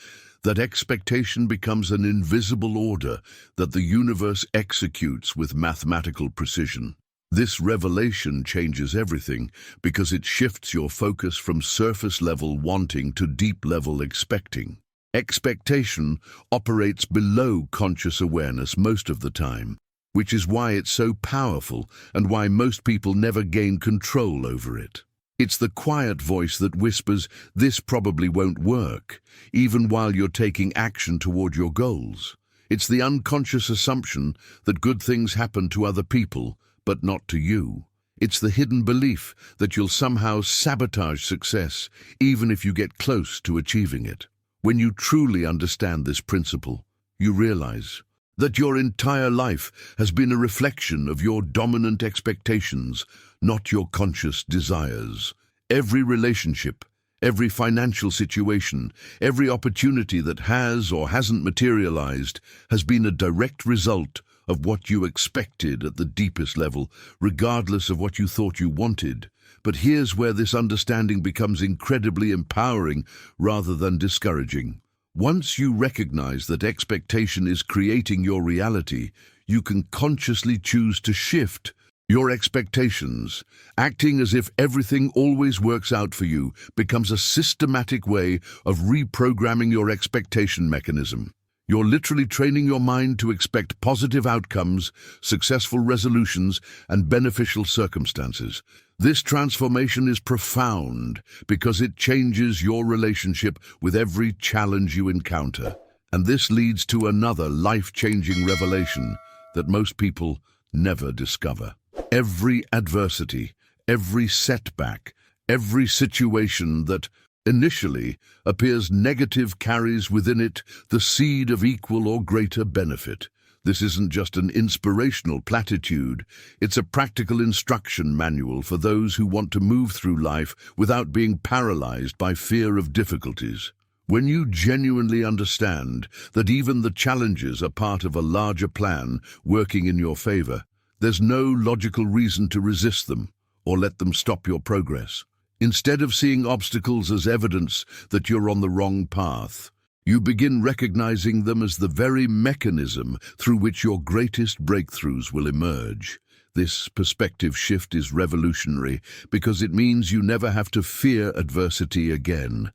that expectation becomes an invisible order that the universe executes with mathematical precision. This revelation changes everything because it shifts your focus from surface-level wanting to deep-level expecting. Expectation operates below conscious awareness most of the time, which is why it's so powerful and why most people never gain control over it. It's the quiet voice that whispers, "This probably won't work," even while you're taking action toward your goals. It's the unconscious assumption that good things happen to other people, but not to you. It's the hidden belief that you'll somehow sabotage success, even if you get close to achieving it. When you truly understand this principle, you realize that your entire life has been a reflection of your dominant expectations, not your conscious desires. Every relationship, every financial situation, every opportunity that has or hasn't materialized has been a direct result of what you expected at the deepest level, regardless of what you thought you wanted. But here's where this understanding becomes incredibly empowering rather than discouraging. Once you recognize that expectation is creating your reality, you can consciously choose to shift your expectations. Acting as if everything always works out for you becomes a systematic way of reprogramming your expectation mechanism. You're literally training your mind to expect positive outcomes, successful resolutions, and beneficial circumstances. This transformation is profound because it changes your relationship with every challenge you encounter. And this leads to another life-changing revelation that most people never discover. Every adversity, every setback, every situation that initially appears negative carries within it the seed of equal or greater benefit. This isn't just an inspirational platitude, it's a practical instruction manual for those who want to move through life without being paralyzed by fear of difficulties. When you genuinely understand that even the challenges are part of a larger plan working in your favor, there's no logical reason to resist them or let them stop your progress. Instead of seeing obstacles as evidence that you're on the wrong path, you begin recognizing them as the very mechanism through which your greatest breakthroughs will emerge. This perspective shift is revolutionary because it means you never have to fear adversity again.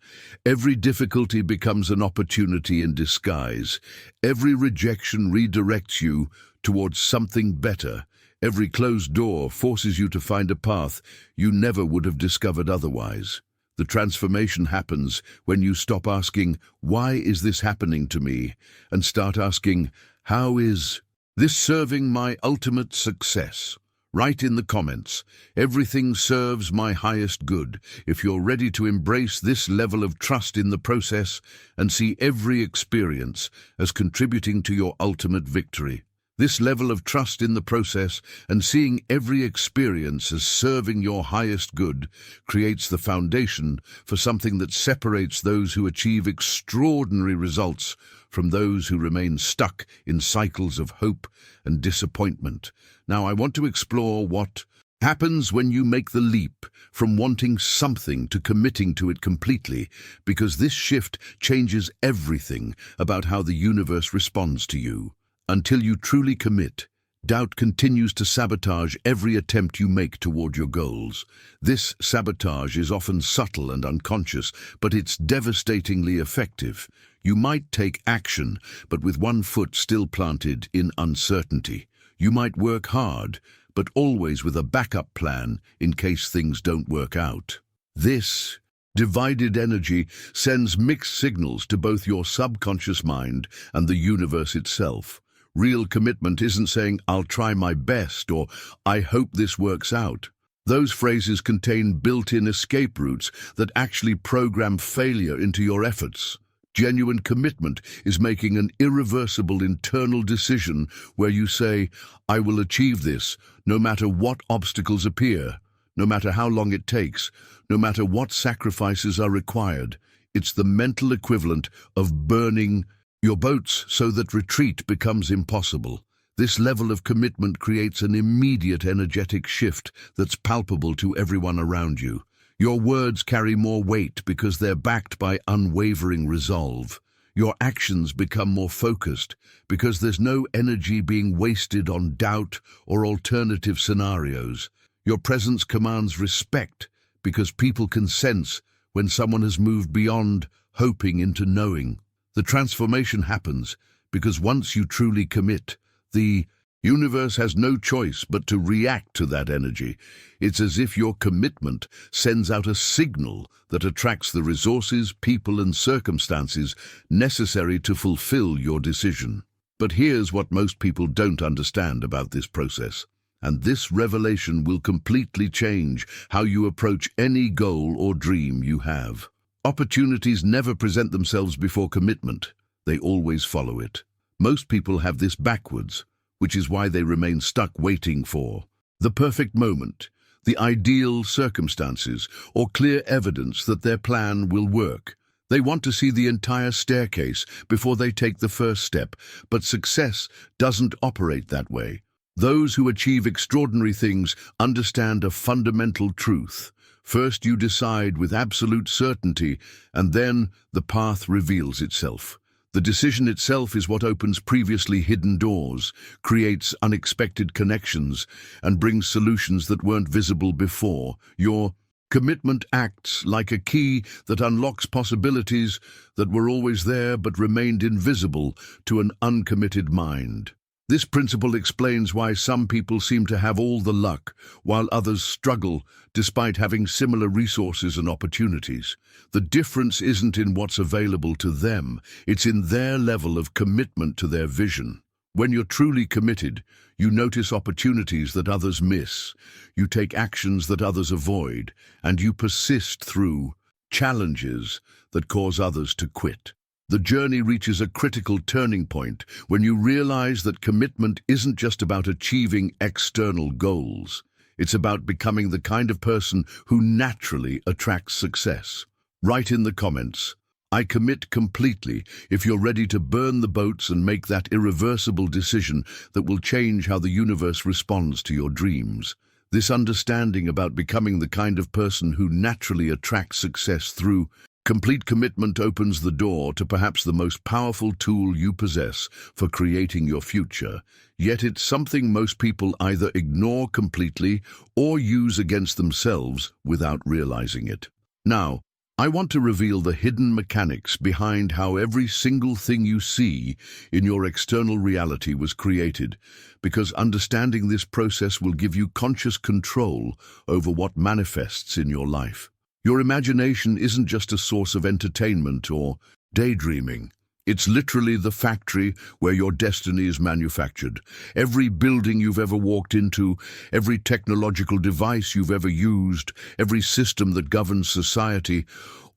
Every difficulty becomes an opportunity in disguise. Every rejection redirects you towards something better. Every closed door forces you to find a path you never would have discovered otherwise. The transformation happens when you stop asking, "Why is this happening to me?" and start asking, "How is this serving my ultimate success?" Write in the comments, "Everything serves my highest good," if you're ready to embrace this level of trust in the process and see every experience as contributing to your ultimate victory. This level of trust in the process and seeing every experience as serving your highest good creates the foundation for something that separates those who achieve extraordinary results from those who remain stuck in cycles of hope and disappointment. Now, I want to explore what happens when you make the leap from wanting something to committing to it completely, because this shift changes everything about how the universe responds to you. Until you truly commit, doubt continues to sabotage every attempt you make toward your goals. This sabotage is often subtle and unconscious, but it's devastatingly effective. You might take action, but with one foot still planted in uncertainty. You might work hard, but always with a backup plan in case things don't work out. This divided energy sends mixed signals to both your subconscious mind and the universe itself. Real commitment isn't saying, "I'll try my best," or "I hope this works out." Those phrases contain built-in escape routes that actually program failure into your efforts. Genuine commitment is making an irreversible internal decision where you say, "I will achieve this, no matter what obstacles appear, no matter how long it takes, no matter what sacrifices are required." It's the mental equivalent of burning your boats so that retreat becomes impossible. This level of commitment creates an immediate energetic shift that's palpable to everyone around you. Your words carry more weight because they're backed by unwavering resolve. Your actions become more focused because there's no energy being wasted on doubt or alternative scenarios. Your presence commands respect because people can sense when someone has moved beyond hoping into knowing. The transformation happens because once you truly commit, the universe has no choice but to react to that energy. It's as if your commitment sends out a signal that attracts the resources, people, and circumstances necessary to fulfill your decision. But here's what most people don't understand about this process. And this revelation will completely change how you approach any goal or dream you have. Opportunities never present themselves before commitment. They always follow it. Most people have this backwards, which is why they remain stuck waiting for the perfect moment, the ideal circumstances, or clear evidence that their plan will work. They want to see the entire staircase before they take the first step, but success doesn't operate that way. Those who achieve extraordinary things understand a fundamental truth. First you decide with absolute certainty, and then the path reveals itself. The decision itself is what opens previously hidden doors, creates unexpected connections, and brings solutions that weren't visible before. Your commitment acts like a key that unlocks possibilities that were always there but remained invisible to an uncommitted mind. This principle explains why some people seem to have all the luck, while others struggle despite having similar resources and opportunities. The difference isn't in what's available to them, it's in their level of commitment to their vision. When you're truly committed, you notice opportunities that others miss, you take actions that others avoid, and you persist through challenges that cause others to quit. The journey reaches a critical turning point when you realize that commitment isn't just about achieving external goals. It's about becoming the kind of person who naturally attracts success. Write in the comments, "I commit completely," if you're ready to burn the boats and make that irreversible decision that will change how the universe responds to your dreams. This understanding about becoming the kind of person who naturally attracts success through complete commitment opens the door to perhaps the most powerful tool you possess for creating your future, yet it's something most people either ignore completely or use against themselves without realizing it. Now, I want to reveal the hidden mechanics behind how every single thing you see in your external reality was created, because understanding this process will give you conscious control over what manifests in your life. Your imagination isn't just a source of entertainment or daydreaming. It's literally the factory where your destiny is manufactured. Every building you've ever walked into, every technological device you've ever used, every system that governs society,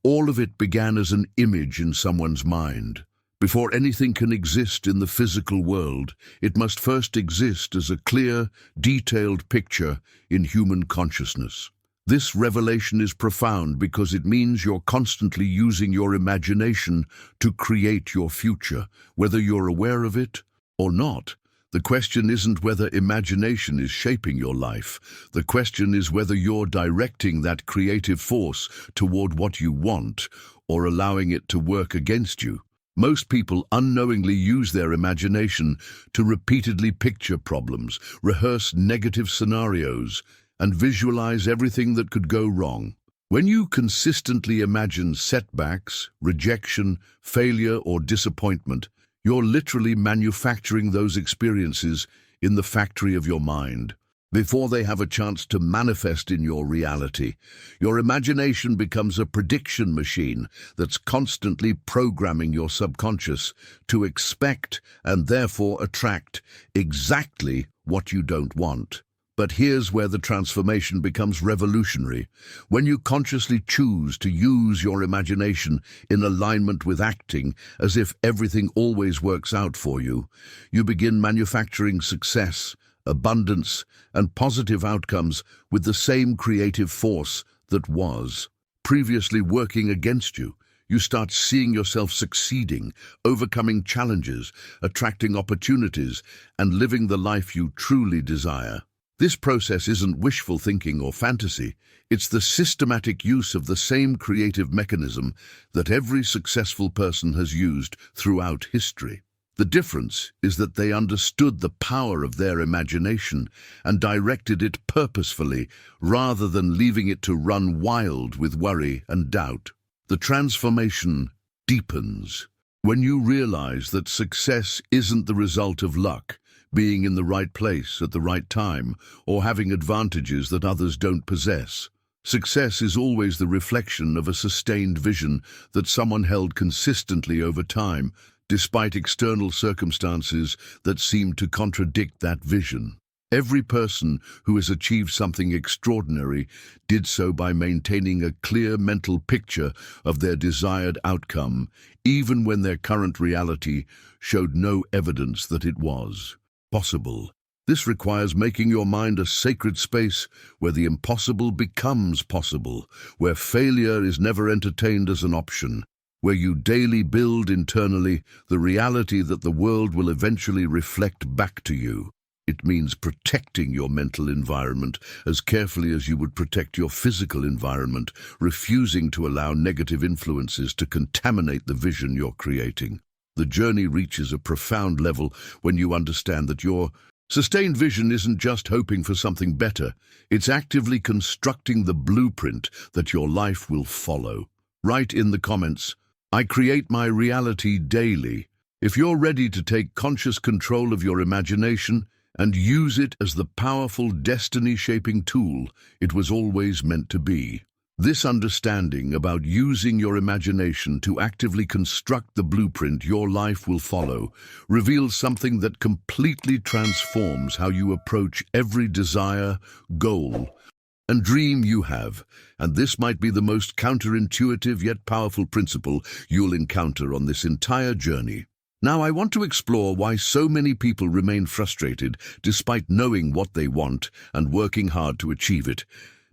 all of it began as an image in someone's mind. Before anything can exist in the physical world, it must first exist as a clear, detailed picture in human consciousness. This revelation is profound because it means you're constantly using your imagination to create your future, whether you're aware of it or not. The question isn't whether imagination is shaping your life. The question is whether you're directing that creative force toward what you want or allowing it to work against you. Most people unknowingly use their imagination to repeatedly picture problems, rehearse negative scenarios, and visualize everything that could go wrong. When you consistently imagine setbacks, rejection, failure, or disappointment, you're literally manufacturing those experiences in the factory of your mind. Before they have a chance to manifest in your reality, your imagination becomes a prediction machine that's constantly programming your subconscious to expect and therefore attract exactly what you don't want. But here's where the transformation becomes revolutionary. When you consciously choose to use your imagination in alignment with acting, as if everything always works out for you, you begin manufacturing success, abundance, and positive outcomes with the same creative force that was previously working against you. You start seeing yourself succeeding, overcoming challenges, attracting opportunities, and living the life you truly desire. This process isn't wishful thinking or fantasy. It's the systematic use of the same creative mechanism that every successful person has used throughout history. The difference is that they understood the power of their imagination and directed it purposefully rather than leaving it to run wild with worry and doubt. The transformation deepens when you realize that success isn't the result of luck, being in the right place at the right time, or having advantages that others don't possess. Success is always the reflection of a sustained vision that someone held consistently over time, despite external circumstances that seem to contradict that vision. Every person who has achieved something extraordinary did so by maintaining a clear mental picture of their desired outcome, even when their current reality showed no evidence that it was possible. This requires making your mind a sacred space where the impossible becomes possible, where failure is never entertained as an option, where you daily build internally the reality that the world will eventually reflect back to you. It means protecting your mental environment as carefully as you would protect your physical environment, refusing to allow negative influences to contaminate the vision you're creating. The journey reaches a profound level when you understand that your sustained vision isn't just hoping for something better, it's actively constructing the blueprint that your life will follow. Write in the comments, "I create my reality daily." If you're ready to take conscious control of your imagination and use it as the powerful destiny-shaping tool it was always meant to be. This understanding about using your imagination to actively construct the blueprint your life will follow reveals something that completely transforms how you approach every desire, goal, and dream you have. And this might be the most counterintuitive yet powerful principle you'll encounter on this entire journey. Now, I want to explore why so many people remain frustrated despite knowing what they want and working hard to achieve it.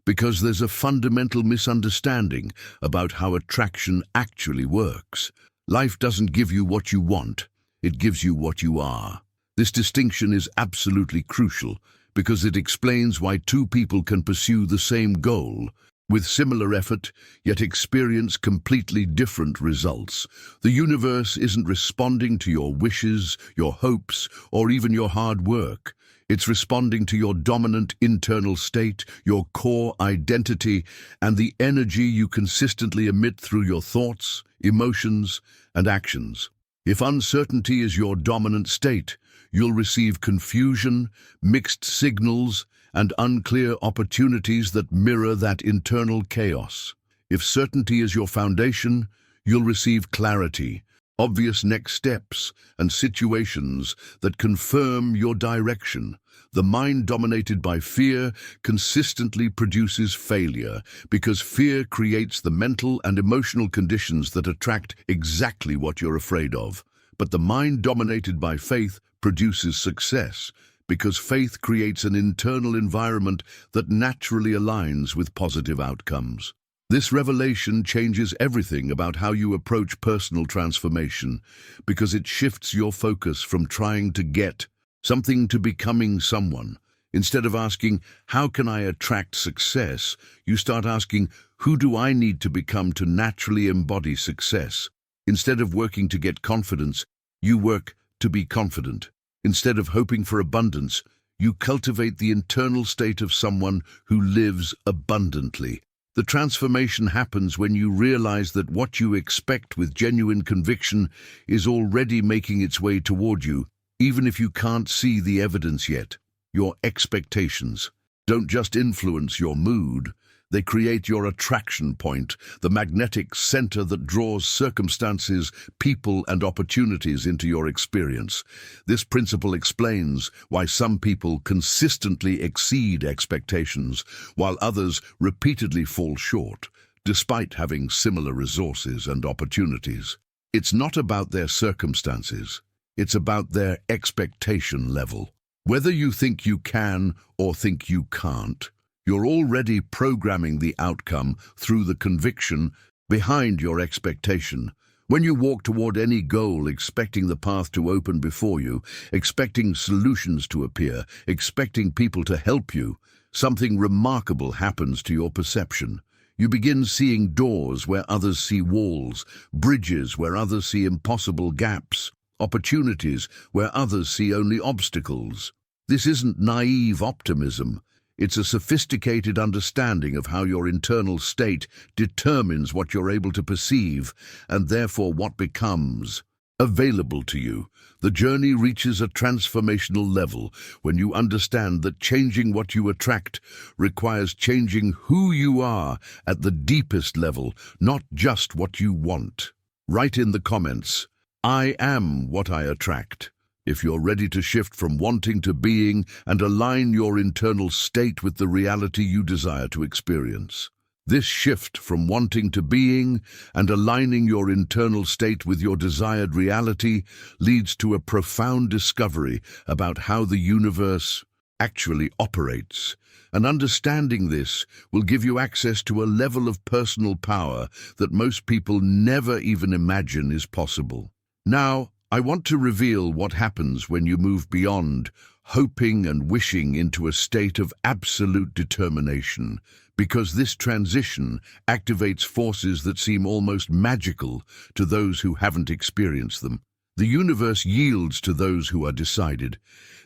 Because there's a fundamental misunderstanding about how attraction actually works. Life doesn't give you what you want, it gives you what you are. This distinction is absolutely crucial because it explains why two people can pursue the same goal with similar effort, yet experience completely different results. The universe isn't responding to your wishes, your hopes, or even your hard work. It's responding to your dominant internal state, your core identity, and the energy you consistently emit through your thoughts, emotions, and actions. If uncertainty is your dominant state, you'll receive confusion, mixed signals, and unclear opportunities that mirror that internal chaos. If certainty is your foundation, you'll receive clarity, obvious next steps, and situations that confirm your direction. The mind dominated by fear consistently produces failure because fear creates the mental and emotional conditions that attract exactly what you're afraid of. But the mind dominated by faith produces success because faith creates an internal environment that naturally aligns with positive outcomes. This revelation changes everything about how you approach personal transformation because it shifts your focus from trying to get something to becoming someone. Instead of asking, "How can I attract success?" you start asking, "Who do I need to become to naturally embody success?" Instead of working to get confidence, you work to be confident. Instead of hoping for abundance, you cultivate the internal state of someone who lives abundantly. The transformation happens when you realize that what you expect with genuine conviction is already making its way toward you, even if you can't see the evidence yet. Your expectations don't just influence your mood, they create your attraction point, the magnetic center that draws circumstances, people, and opportunities into your experience. This principle explains why some people consistently exceed expectations, while others repeatedly fall short, despite having similar resources and opportunities. It's not about their circumstances, it's about their expectation level. Whether you think you can or think you can't, you're already programming the outcome through the conviction behind your expectation. When you walk toward any goal expecting the path to open before you, expecting solutions to appear, expecting people to help you, something remarkable happens to your perception. You begin seeing doors where others see walls, bridges where others see impossible gaps, opportunities where others see only obstacles. This isn't naive optimism. It's a sophisticated understanding of how your internal state determines what you're able to perceive and therefore what becomes available to you. The journey reaches a transformational level when you understand that changing what you attract requires changing who you are at the deepest level, not just what you want. Write in the comments, "I am what I attract." If you're ready to shift from wanting to being and align your internal state with the reality you desire to experience. This shift from wanting to being and aligning your internal state with your desired reality leads to a profound discovery about how the universe actually operates. And understanding this will give you access to a level of personal power that most people never even imagine is possible. Now, I want to reveal what happens when you move beyond hoping and wishing into a state of absolute determination, because this transition activates forces that seem almost magical to those who haven't experienced them. The universe yields to those who are decided.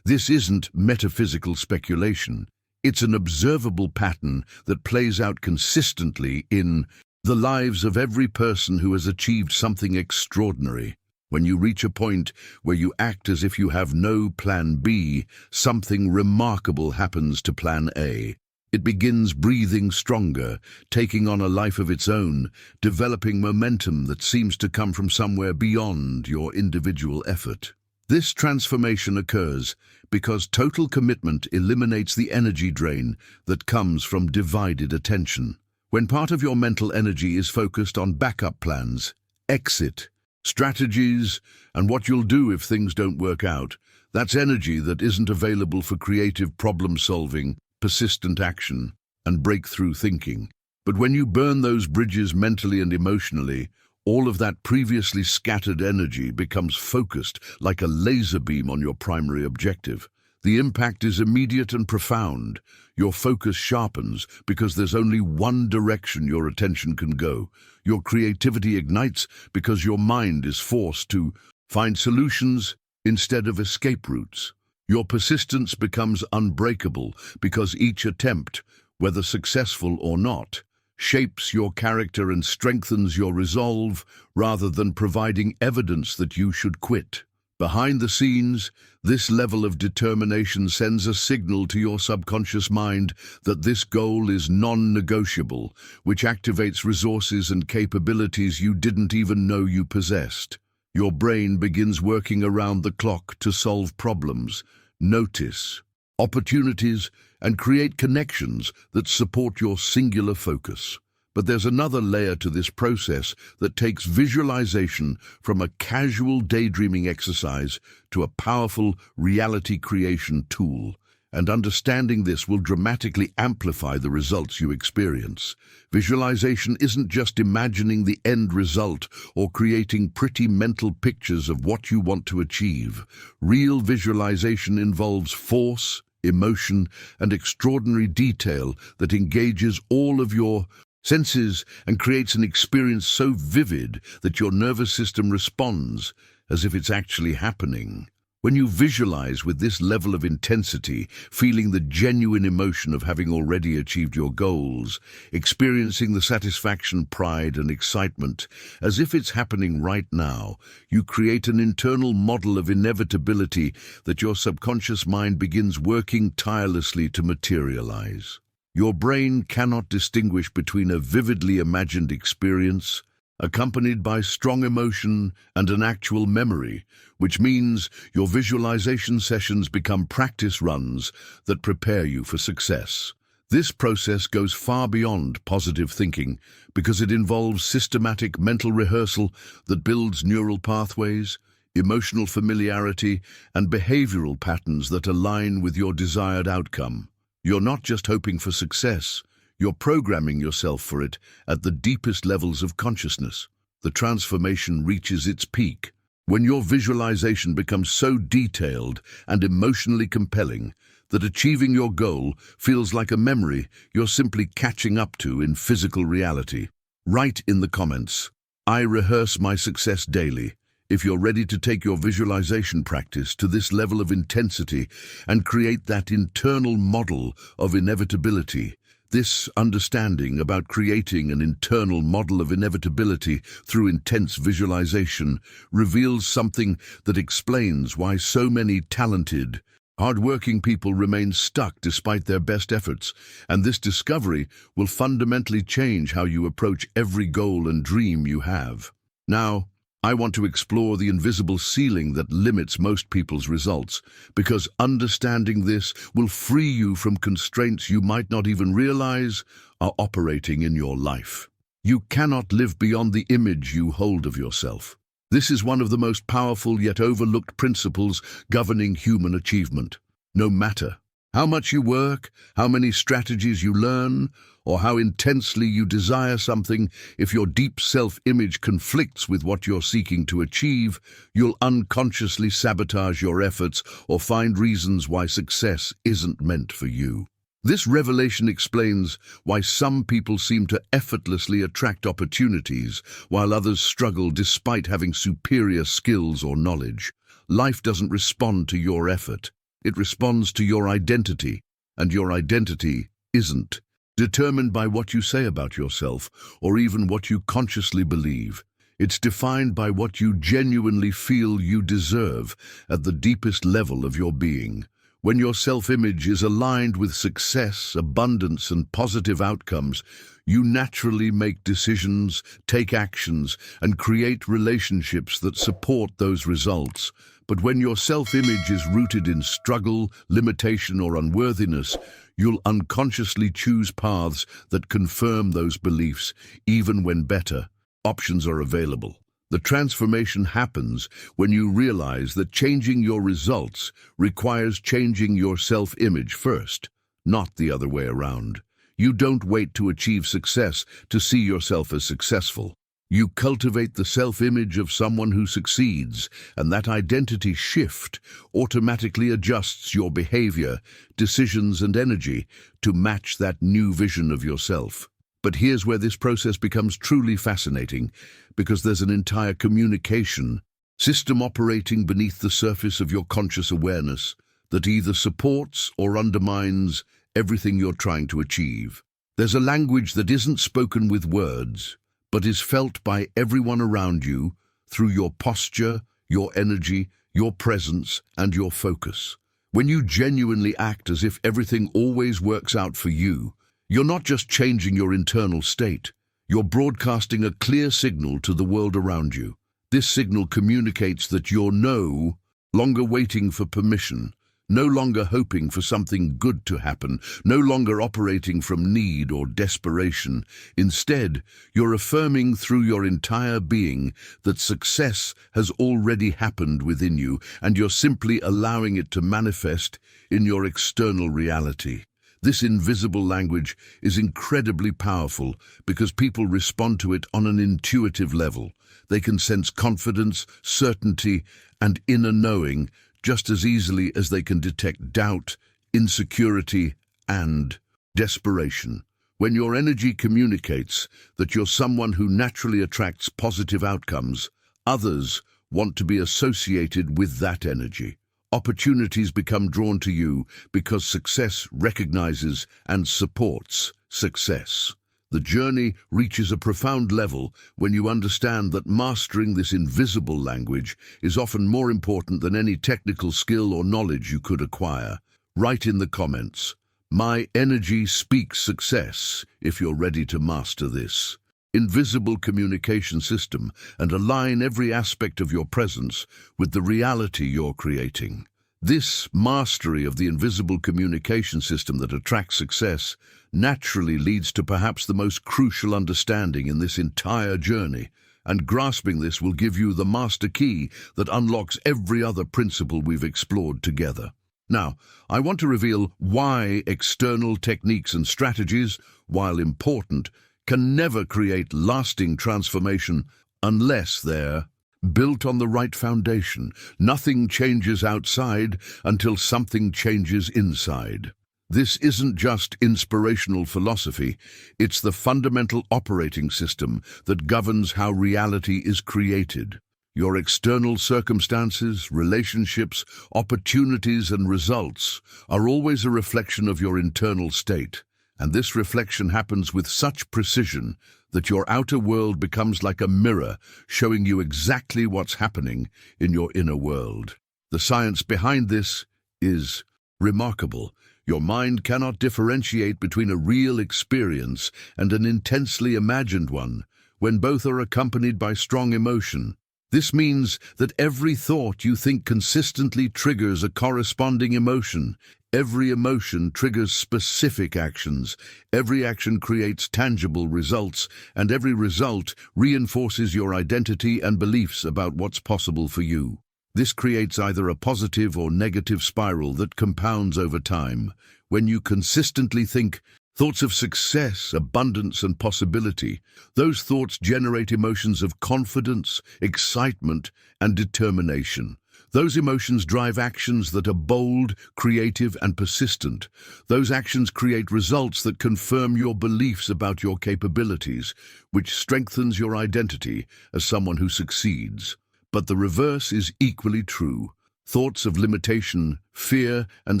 This isn't metaphysical speculation. It's an observable pattern that plays out consistently in the lives of every person who has achieved something extraordinary. When you reach a point where you act as if you have no plan B, something remarkable happens to plan A. It begins breathing stronger, taking on a life of its own, developing momentum that seems to come from somewhere beyond your individual effort. This transformation occurs because total commitment eliminates the energy drain that comes from divided attention. When part of your mental energy is focused on backup plans, exit, strategies, and what you'll do if things don't work out, that's energy that isn't available for creative problem-solving, persistent action, and breakthrough thinking. But when you burn those bridges mentally and emotionally, all of that previously scattered energy becomes focused like a laser beam on your primary objective. The impact is immediate and profound. Your focus sharpens because there's only one direction your attention can go. Your creativity ignites because your mind is forced to find solutions instead of escape routes. Your persistence becomes unbreakable because each attempt, whether successful or not, shapes your character and strengthens your resolve rather than providing evidence that you should quit. Behind the scenes, this level of determination sends a signal to your subconscious mind that this goal is non-negotiable, which activates resources and capabilities you didn't even know you possessed. Your brain begins working around the clock to solve problems, notice opportunities, and create connections that support your singular focus. But there's another layer to this process that takes visualization from a casual daydreaming exercise to a powerful reality creation tool. And understanding this will dramatically amplify the results you experience. Visualization isn't just imagining the end result or creating pretty mental pictures of what you want to achieve. Real visualization involves force, emotion, and extraordinary detail that engages all of your senses and creates an experience so vivid that your nervous system responds as if it's actually happening. When you visualize with this level of intensity, feeling the genuine emotion of having already achieved your goals, experiencing the satisfaction, pride, and excitement as if it's happening right now, you create an internal model of inevitability that your subconscious mind begins working tirelessly to materialize. Your brain cannot distinguish between a vividly imagined experience accompanied by strong emotion and an actual memory, which means your visualization sessions become practice runs that prepare you for success. This process goes far beyond positive thinking because it involves systematic mental rehearsal that builds neural pathways, emotional familiarity, and behavioral patterns that align with your desired outcome. You're not just hoping for success, you're programming yourself for it at the deepest levels of consciousness. The transformation reaches its peak when your visualization becomes so detailed and emotionally compelling that achieving your goal feels like a memory you're simply catching up to in physical reality. Write in the comments, "I rehearse my success daily," if you're ready to take your visualization practice to this level of intensity and create that internal model of inevitability. This understanding about creating an internal model of inevitability through intense visualization reveals something that explains why so many talented, hardworking people remain stuck despite their best efforts, and this discovery will fundamentally change how you approach every goal and dream you have. Now, I want to explore the invisible ceiling that limits most people's results, because understanding this will free you from constraints you might not even realize are operating in your life. You cannot live beyond the image you hold of yourself. This is one of the most powerful yet overlooked principles governing human achievement. No matter How much you work, how many strategies you learn, or how intensely you desire something, if your deep self-image conflicts with what you're seeking to achieve, you'll unconsciously sabotage your efforts or find reasons why success isn't meant for you. This revelation explains why some people seem to effortlessly attract opportunities, while others struggle despite having superior skills or knowledge. Life doesn't respond to your effort. It responds to your identity, and your identity isn't determined by what you say about yourself or even what you consciously believe. It's defined by what you genuinely feel you deserve at the deepest level of your being. When your self-image is aligned with success, abundance, and positive outcomes, you naturally make decisions, take actions, and create relationships that support those results. But when your self-image is rooted in struggle, limitation, or unworthiness, you'll unconsciously choose paths that confirm those beliefs, even when better options are available. The transformation happens when you realize that changing your results requires changing your self-image first, not the other way around. You don't wait to achieve success to see yourself as successful. You cultivate the self-image of someone who succeeds, and that identity shift automatically adjusts your behavior, decisions, and energy to match that new vision of yourself. But here's where this process becomes truly fascinating, because there's an entire communication system operating beneath the surface of your conscious awareness that either supports or undermines everything you're trying to achieve. There's a language that isn't spoken with words, but is felt by everyone around you through your posture, your energy, your presence, and your focus. When you genuinely act as if everything always works out for you, you're not just changing your internal state, you're broadcasting a clear signal to the world around you. This signal communicates that you're no longer waiting for permission, no longer hoping for something good to happen, no longer operating from need or desperation. Instead, you're affirming through your entire being that success has already happened within you, and you're simply allowing it to manifest in your external reality. This invisible language is incredibly powerful because people respond to it on an intuitive level. They can sense confidence, certainty, and inner knowing just as easily as they can detect doubt, insecurity, and desperation. When your energy communicates that you're someone who naturally attracts positive outcomes, others want to be associated with that energy. Opportunities become drawn to you because success recognizes and supports success. The journey reaches a profound level when you understand that mastering this invisible language is often more important than any technical skill or knowledge you could acquire. Write in the comments, "My energy speaks success," if you're ready to master this invisible communication system and align every aspect of your presence with the reality you're creating. This mastery of the invisible communication system that attracts success naturally leads to perhaps the most crucial understanding in this entire journey, and grasping this will give you the master key that unlocks every other principle we've explored together. Now, I want to reveal why external techniques and strategies, while important, can never create lasting transformation unless they're built on the right foundation. Nothing changes outside until something changes inside. This isn't just inspirational philosophy, it's the fundamental operating system that governs how reality is created. Your external circumstances, relationships, opportunities, and results are always a reflection of your internal state. And this reflection happens with such precision that your outer world becomes like a mirror, showing you exactly what's happening in your inner world. The science behind this is remarkable. Your mind cannot differentiate between a real experience and an intensely imagined one, when both are accompanied by strong emotion. This means that every thought you think consistently triggers a corresponding emotion. Every emotion triggers specific actions, every action creates tangible results, and every result reinforces your identity and beliefs about what's possible for you. This creates either a positive or negative spiral that compounds over time. When you consistently think thoughts of success, abundance, and possibility, those thoughts generate emotions of confidence, excitement, and determination. Those emotions drive actions that are bold, creative, and persistent. Those actions create results that confirm your beliefs about your capabilities, which strengthens your identity as someone who succeeds. But the reverse is equally true. Thoughts of limitation, fear, and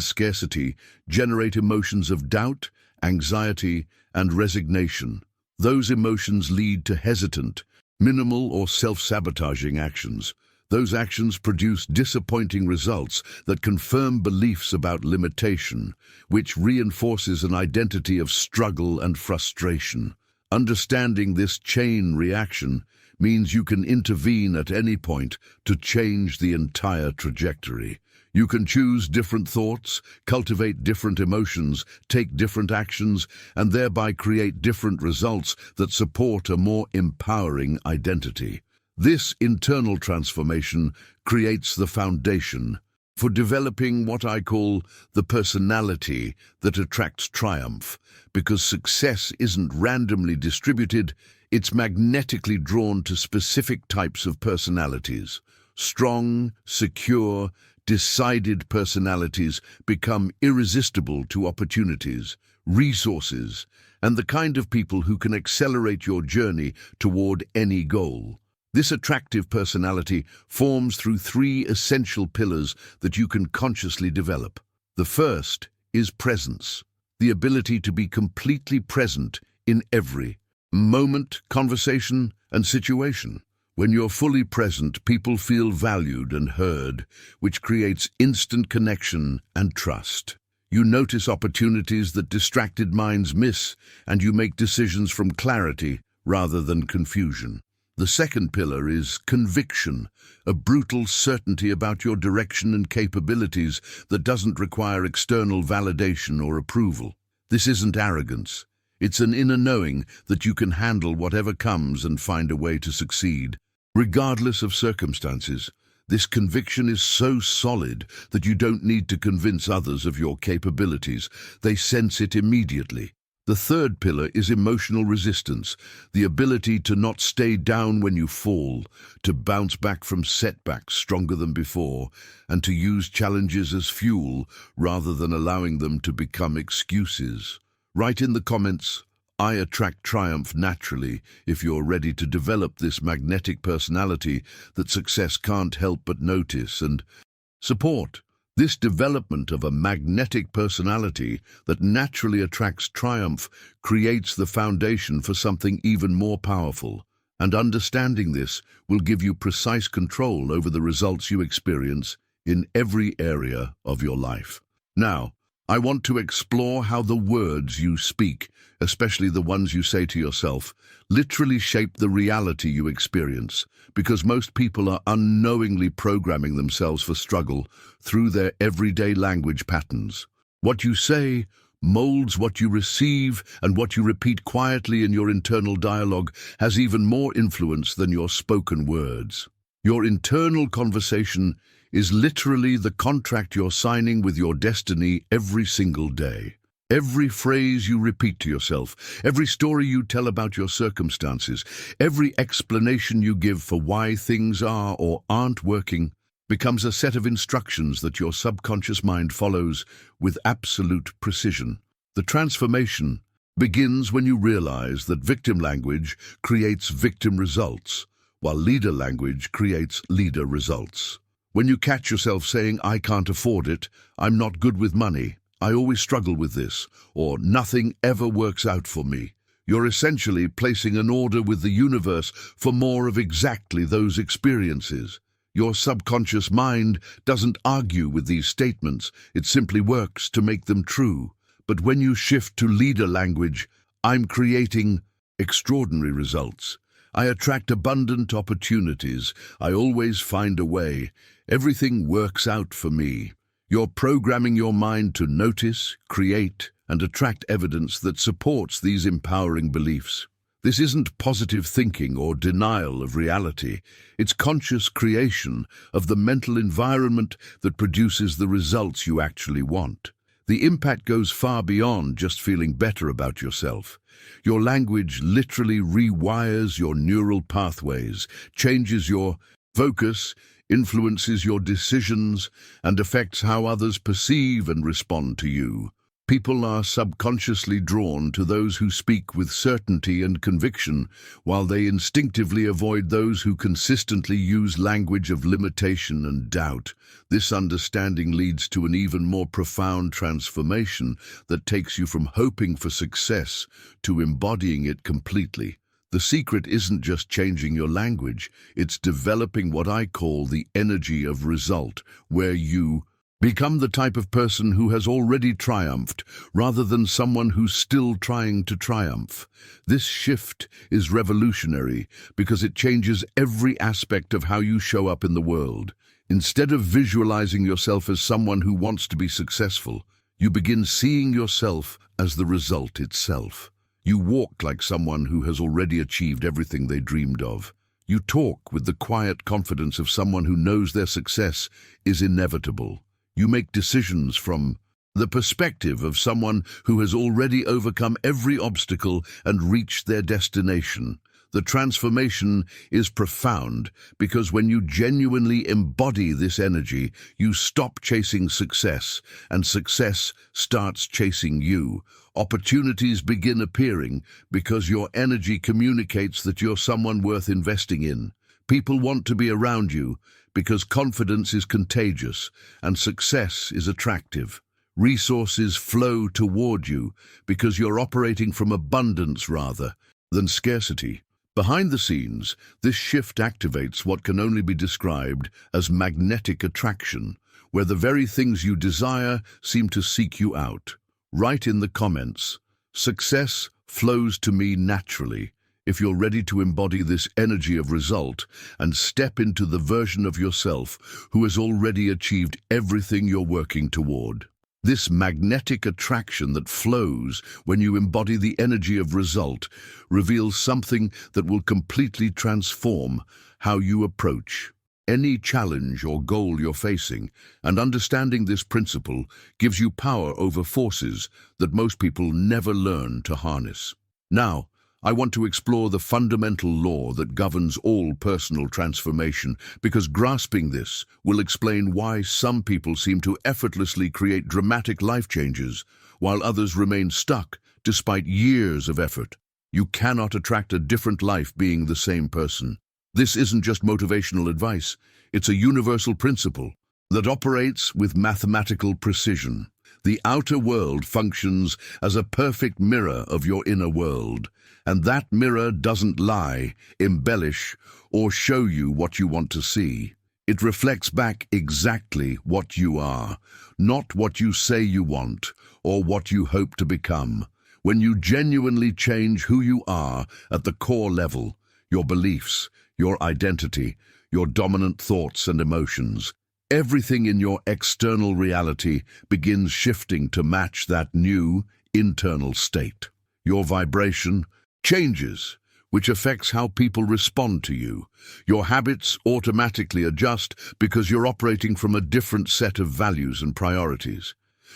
scarcity generate emotions of doubt, anxiety, and resignation. Those emotions lead to hesitant, minimal, or self-sabotaging actions. Those actions produce disappointing results that confirm beliefs about limitation, which reinforces an identity of struggle and frustration. Understanding this chain reaction means you can intervene at any point to change the entire trajectory. You can choose different thoughts, cultivate different emotions, take different actions, and thereby create different results that support a more empowering identity. This internal transformation creates the foundation for developing what I call the personality that attracts triumph, because success isn't randomly distributed, it's magnetically drawn to specific types of personalities. Strong, secure, decided personalities become irresistible to opportunities, resources, and the kind of people who can accelerate your journey toward any goal. This attractive personality forms through three essential pillars that you can consciously develop. The first is presence, the ability to be completely present in every moment, conversation, and situation. When you're fully present, people feel valued and heard, which creates instant connection and trust. You notice opportunities that distracted minds miss, and you make decisions from clarity rather than confusion. The second pillar is conviction, a brutal certainty about your direction and capabilities that doesn't require external validation or approval. This isn't arrogance. It's an inner knowing that you can handle whatever comes and find a way to succeed. Regardless of circumstances, this conviction is so solid that you don't need to convince others of your capabilities. They sense it immediately. The third pillar is emotional resistance, the ability to not stay down when you fall, to bounce back from setbacks stronger than before, and to use challenges as fuel rather than allowing them to become excuses. Write in the comments, "I attract triumph naturally," if you're ready to develop this magnetic personality that success can't help but notice and support. This development of a magnetic personality that naturally attracts triumph creates the foundation for something even more powerful. And understanding this will give you precise control over the results you experience in every area of your life. Now, I want to explore how the words you speak, especially the ones you say to yourself, literally shape the reality you experience, because most people are unknowingly programming themselves for struggle through their everyday language patterns. What you say molds what you receive, and what you repeat quietly in your internal dialogue has even more influence than your spoken words. Your internal conversation is literally the contract you're signing with your destiny every single day. Every phrase you repeat to yourself, every story you tell about your circumstances, every explanation you give for why things are or aren't working becomes a set of instructions that your subconscious mind follows with absolute precision. The transformation begins when you realize that victim language creates victim results, while leader language creates leader results. When you catch yourself saying, "I can't afford it," "I'm not good with money," "I always struggle with this," or "nothing ever works out for me," you're essentially placing an order with the universe for more of exactly those experiences. Your subconscious mind doesn't argue with these statements, it simply works to make them true. But when you shift to leader language, "I'm creating extraordinary results," "I attract abundant opportunities," "I always find a way," "everything works out for me," you're programming your mind to notice, create, and attract evidence that supports these empowering beliefs. This isn't positive thinking or denial of reality. It's conscious creation of the mental environment that produces the results you actually want. The impact goes far beyond just feeling better about yourself. Your language literally rewires your neural pathways, changes your focus, influences your decisions, and affects how others perceive and respond to you. People are subconsciously drawn to those who speak with certainty and conviction, while they instinctively avoid those who consistently use language of limitation and doubt. This understanding leads to an even more profound transformation that takes you from hoping for success to embodying it completely. The secret isn't just changing your language, it's developing what I call the energy of result, where you become the type of person who has already triumphed, rather than someone who's still trying to triumph. This shift is revolutionary because it changes every aspect of how you show up in the world. Instead of visualizing yourself as someone who wants to be successful, you begin seeing yourself as the result itself. You walk like someone who has already achieved everything they dreamed of. You talk with the quiet confidence of someone who knows their success is inevitable. You make decisions from the perspective of someone who has already overcome every obstacle and reached their destination. The transformation is profound because when you genuinely embody this energy, you stop chasing success, and success starts chasing you. Opportunities begin appearing because your energy communicates that you're someone worth investing in. People want to be around you because confidence is contagious and success is attractive. Resources flow toward you because you're operating from abundance rather than scarcity. Behind the scenes, this shift activates what can only be described as magnetic attraction, where the very things you desire seem to seek you out. Write in the comments, "Success flows to me naturally," if you're ready to embody this energy of result and step into the version of yourself who has already achieved everything you're working toward. This magnetic attraction that flows when you embody the energy of result reveals something that will completely transform how you approach any challenge or goal you're facing, and understanding this principle gives you power over forces that most people never learn to harness. Now, I want to explore the fundamental law that governs all personal transformation, because grasping this will explain why some people seem to effortlessly create dramatic life changes, while others remain stuck despite years of effort. You cannot attract a different life being the same person. This isn't just motivational advice, it's a universal principle that operates with mathematical precision. The outer world functions as a perfect mirror of your inner world, and that mirror doesn't lie, embellish, or show you what you want to see. It reflects back exactly what you are, not what you say you want or what you hope to become. When you genuinely change who you are at the core level, your beliefs, your identity, your dominant thoughts and emotions, everything in your external reality begins shifting to match that new internal state. Your vibration changes, which affects how people respond to you. Your habits automatically adjust because you're operating from a different set of values and priorities.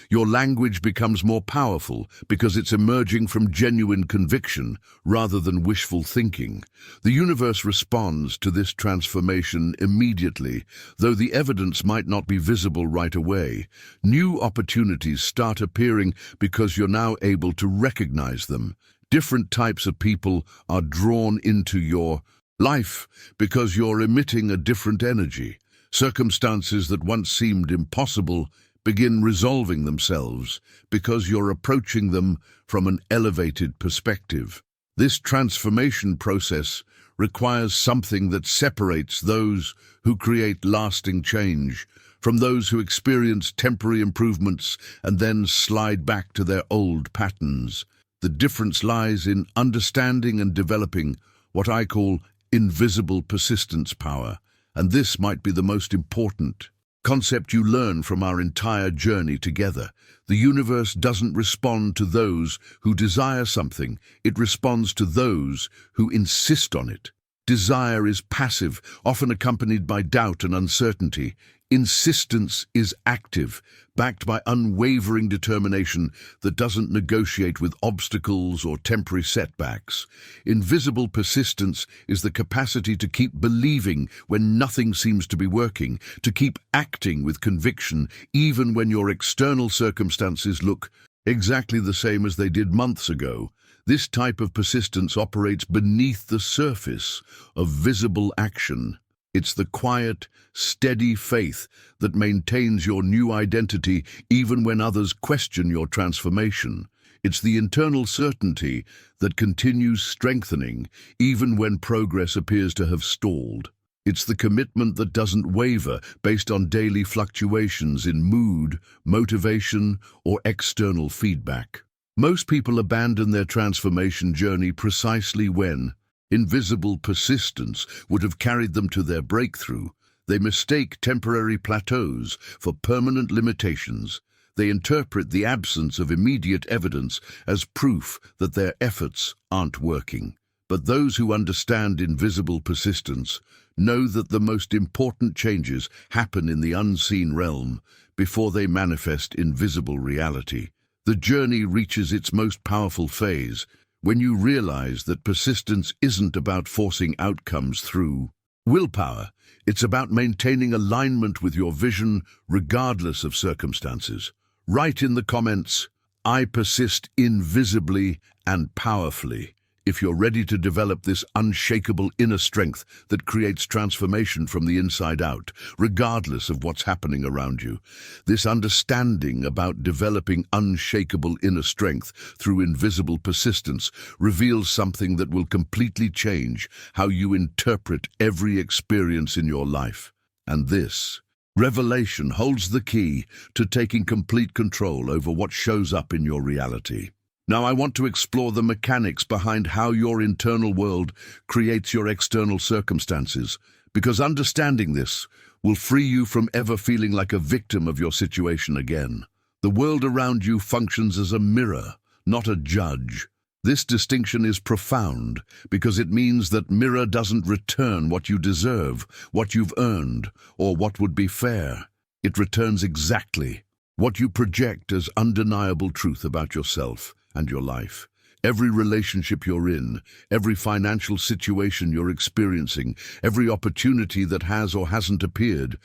Your language becomes more powerful because it's emerging from genuine conviction rather than wishful thinking. The universe responds to this transformation immediately, though the evidence might not be visible right away. New opportunities start appearing because you're now able to recognize them. Different types of people are drawn into your life because you're emitting a different energy. Circumstances that once seemed impossible begin resolving themselves because you're approaching them from an elevated perspective. This transformation process requires something that separates those who create lasting change from those who experience temporary improvements and then slide back to their old patterns. The difference lies in understanding and developing what I call invisible persistence power, and this might be the most important concept you learn from our entire journey together. The universe doesn't respond to those who desire something, it responds to those who insist on it. Desire is passive, often accompanied by doubt and uncertainty. Insistence is active, backed by unwavering determination that doesn't negotiate with obstacles or temporary setbacks. Invisible persistence is the capacity to keep believing when nothing seems to be working, to keep acting with conviction even when your external circumstances look exactly the same as they did months ago. This type of persistence operates beneath the surface of visible action. It's the quiet, steady faith that maintains your new identity even when others question your transformation. It's the internal certainty that continues strengthening even when progress appears to have stalled. It's the commitment that doesn't waver based on daily fluctuations in mood, motivation, or external feedback. Most people abandon their transformation journey precisely when invisible persistence would have carried them to their breakthrough. They mistake temporary plateaus for permanent limitations. They interpret the absence of immediate evidence as proof that their efforts aren't working. But those who understand invisible persistence know that the most important changes happen in the unseen realm before they manifest in visible reality. The journey reaches its most powerful phase when you realize that persistence isn't about forcing outcomes through willpower. It's about maintaining alignment with your vision regardless of circumstances. Write in the comments, "I persist invisibly and powerfully," if you're ready to develop this unshakable inner strength that creates transformation from the inside out, regardless of what's happening around you. This understanding about developing unshakable inner strength through invisible persistence reveals something that will completely change how you interpret every experience in your life. And this revelation holds the key to taking complete control over what shows up in your reality. Now I want to explore the mechanics behind how your internal world creates your external circumstances, because understanding this will free you from ever feeling like a victim of your situation again. The world around you functions as a mirror, not a judge. This distinction is profound because it means that mirror doesn't return what you deserve, what you've earned, or what would be fair. It returns exactly what you project as undeniable truth about yourself and your life. Every relationship you're in, every financial situation you're experiencing, every opportunity that has or hasn't appeared,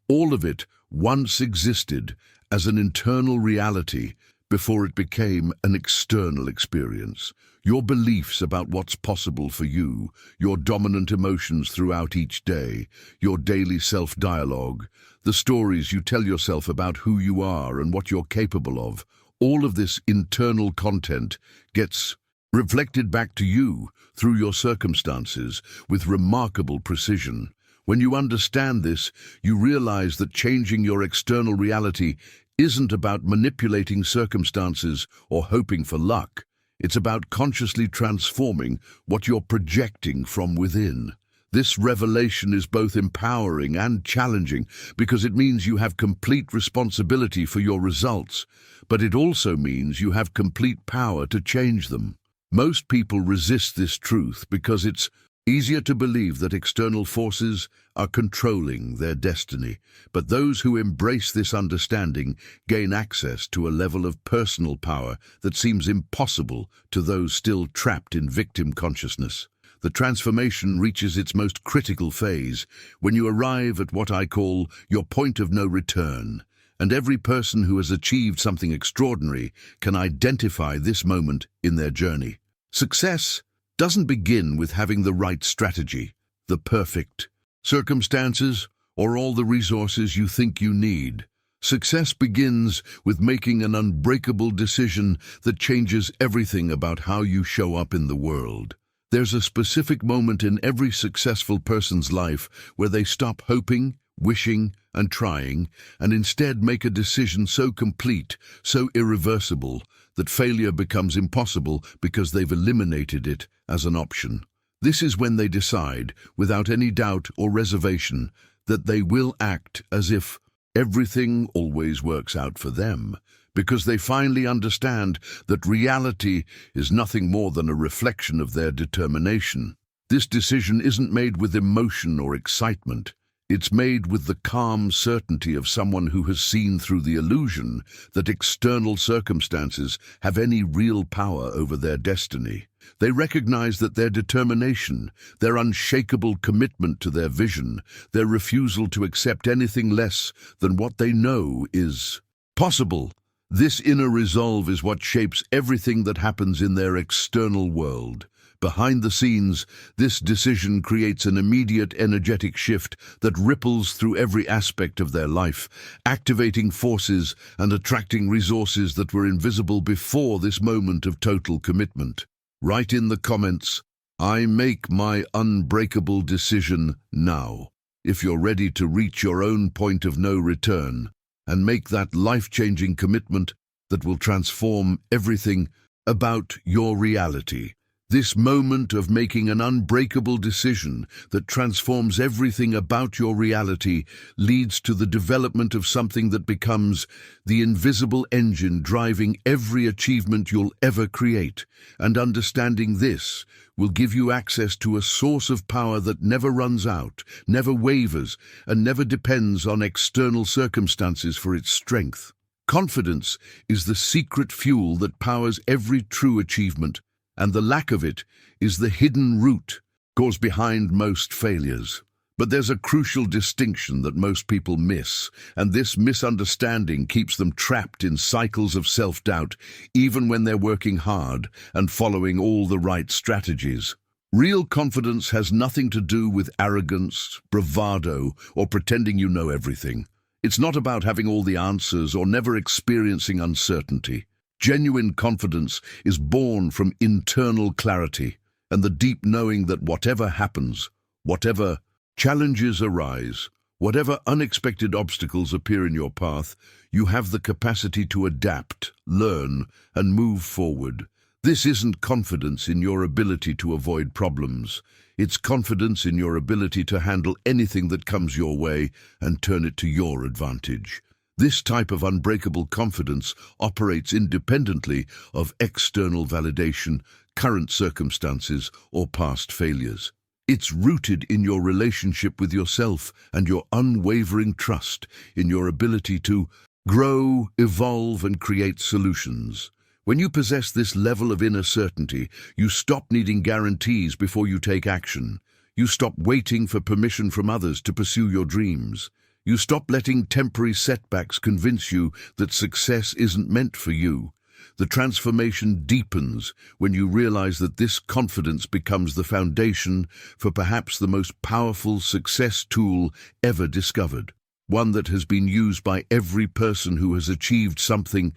all of it once existed as an internal reality before it became an external experience. Your beliefs about what's possible for you, your dominant emotions throughout each day, your daily self-dialogue, the stories you tell yourself about who you are and what you're capable of, all of this internal content gets reflected back to you through your circumstances with remarkable precision. When you understand this, you realize that changing your external reality isn't about manipulating circumstances or hoping for luck. It's about consciously transforming what you're projecting from within. This revelation is both empowering and challenging because it means you have complete responsibility for your results, but it also means you have complete power to change them. Most people resist this truth because it's easier to believe that external forces are controlling their destiny, but those who embrace this understanding gain access to a level of personal power that seems impossible to those still trapped in victim consciousness. The transformation reaches its most critical phase when you arrive at what I call your point of no return, and every person who has achieved something extraordinary can identify this moment in their journey. Success doesn't begin with having the right strategy, the perfect circumstances, or all the resources you think you need. Success begins with making an unbreakable decision that changes everything about how you show up in the world. There's a specific moment in every successful person's life where they stop hoping, wishing, and trying, and instead make a decision so complete, so irreversible, that failure becomes impossible because they've eliminated it as an option. This is when they decide, without any doubt or reservation, that they will act as if Everything always works out for them, because they finally understand that reality is nothing more than a reflection of their determination. This decision isn't made with emotion or excitement. It's made with the calm certainty of someone who has seen through the illusion that external circumstances have any real power over their destiny. They recognize that their determination, their unshakable commitment to their vision, their refusal to accept anything less than what they know is possible. This inner resolve is what shapes everything that happens in their external world. Behind the scenes, this decision creates an immediate energetic shift that ripples through every aspect of their life, activating forces and attracting resources that were invisible before this moment of total commitment. Write in the comments, "I make my unbreakable decision now," if you're ready to reach your own point of no return and make that life-changing commitment that will transform everything about your reality. This moment of making an unbreakable decision that transforms everything about your reality leads to the development of something that becomes the invisible engine driving every achievement you'll ever create. And understanding this will give you access to a source of power that never runs out, never wavers, and never depends on external circumstances for its strength. Confidence is the secret fuel that powers every true achievement, and the lack of it is the hidden root cause behind most failures. But there's a crucial distinction that most people miss, and this misunderstanding keeps them trapped in cycles of self-doubt, even when they're working hard and following all the right strategies. Real confidence has nothing to do with arrogance, bravado, or pretending you know everything. It's not about having all the answers or never experiencing uncertainty. Genuine confidence is born from internal clarity and the deep knowing that whatever happens, whatever challenges arise, whatever unexpected obstacles appear in your path, you have the capacity to adapt, learn, and move forward. This isn't confidence in your ability to avoid problems. It's confidence in your ability to handle anything that comes your way and turn it to your advantage. This type of unbreakable confidence operates independently of external validation, current circumstances, or past failures. It's rooted in your relationship with yourself and your unwavering trust in your ability to grow, evolve, and create solutions. When you possess this level of inner certainty, you stop needing guarantees before you take action. You stop waiting for permission from others to pursue your dreams. You stop letting temporary setbacks convince you that success isn't meant for you. The transformation deepens when you realize that this confidence becomes the foundation for perhaps the most powerful success tool ever discovered, one that has been used by every person who has achieved something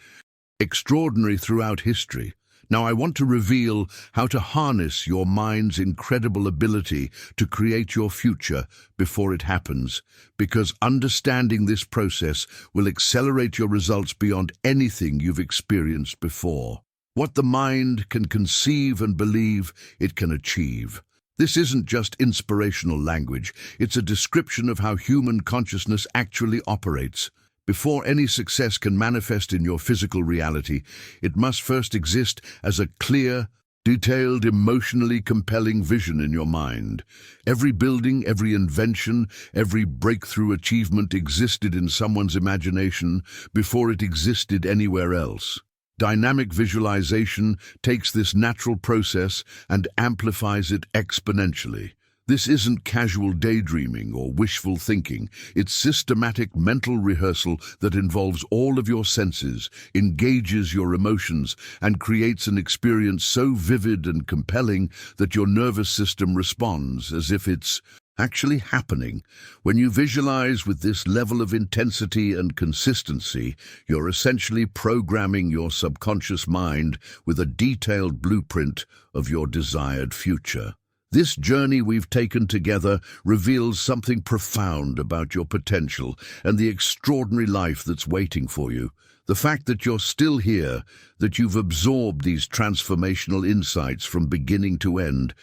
extraordinary throughout history. Now I want to reveal how to harness your mind's incredible ability to create your future before it happens, because understanding this process will accelerate your results beyond anything you've experienced before. What the mind can conceive and believe, it can achieve. This isn't just inspirational language, it's a description of how human consciousness actually operates. Before any success can manifest in your physical reality, it must first exist as a clear, detailed, emotionally compelling vision in your mind. Every building, every invention, every breakthrough achievement existed in someone's imagination before it existed anywhere else. Dynamic visualization takes this natural process and amplifies it exponentially. This isn't casual daydreaming or wishful thinking. It's systematic mental rehearsal that involves all of your senses, engages your emotions, and creates an experience so vivid and compelling that your nervous system responds as if it's actually happening. When you visualize with this level of intensity and consistency, you're essentially programming your subconscious mind with a detailed blueprint of your desired future. This journey we've taken together reveals something profound about your potential and the extraordinary life that's waiting for you. The fact that you're still here, that you've absorbed these transformational insights from beginning to end,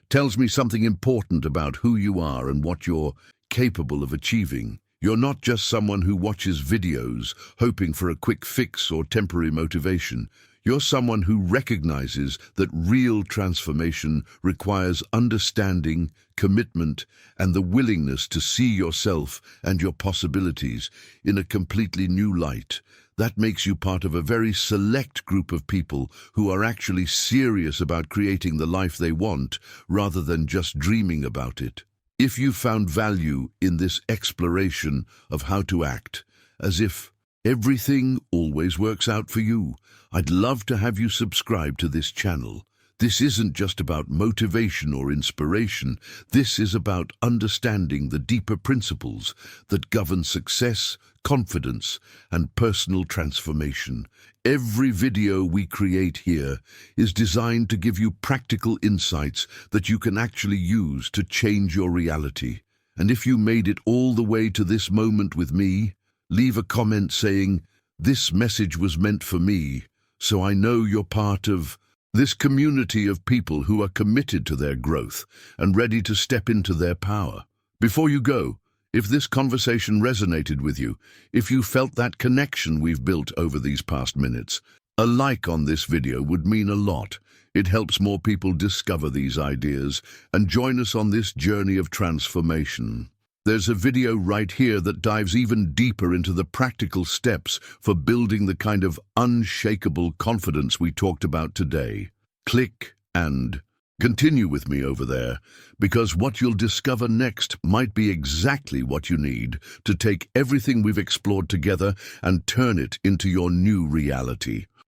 tells me something important about who you are and what you're capable of achieving. You're not just someone who watches videos, hoping for a quick fix or temporary motivation. You're someone who recognizes that real transformation requires understanding, commitment, and the willingness to see yourself and your possibilities in a completely new light. That makes you part of a very select group of people who are actually serious about creating the life they want, rather than just dreaming about it. If you found value in this exploration of how to act, as if everything always works out for you, I'd love to have you subscribe to this channel. This isn't just about motivation or inspiration. This is about understanding the deeper principles that govern success, confidence, and personal transformation. Every video we create here is designed to give you practical insights that you can actually use to change your reality. And if you made it all the way to this moment with me, leave a comment saying, "This message was meant for me," so I know you're part of this community of people who are committed to their growth and ready to step into their power. Before you go, if this conversation resonated with you, if you felt that connection we've built over these past minutes, a like on this video would mean a lot. It helps more people discover these ideas and join us on this journey of transformation. There's a video right here that dives even deeper into the practical steps for building the kind of unshakable confidence we talked about today. Click and continue with me over there, because what you'll discover next might be exactly what you need to take everything we've explored together and turn it into your new reality.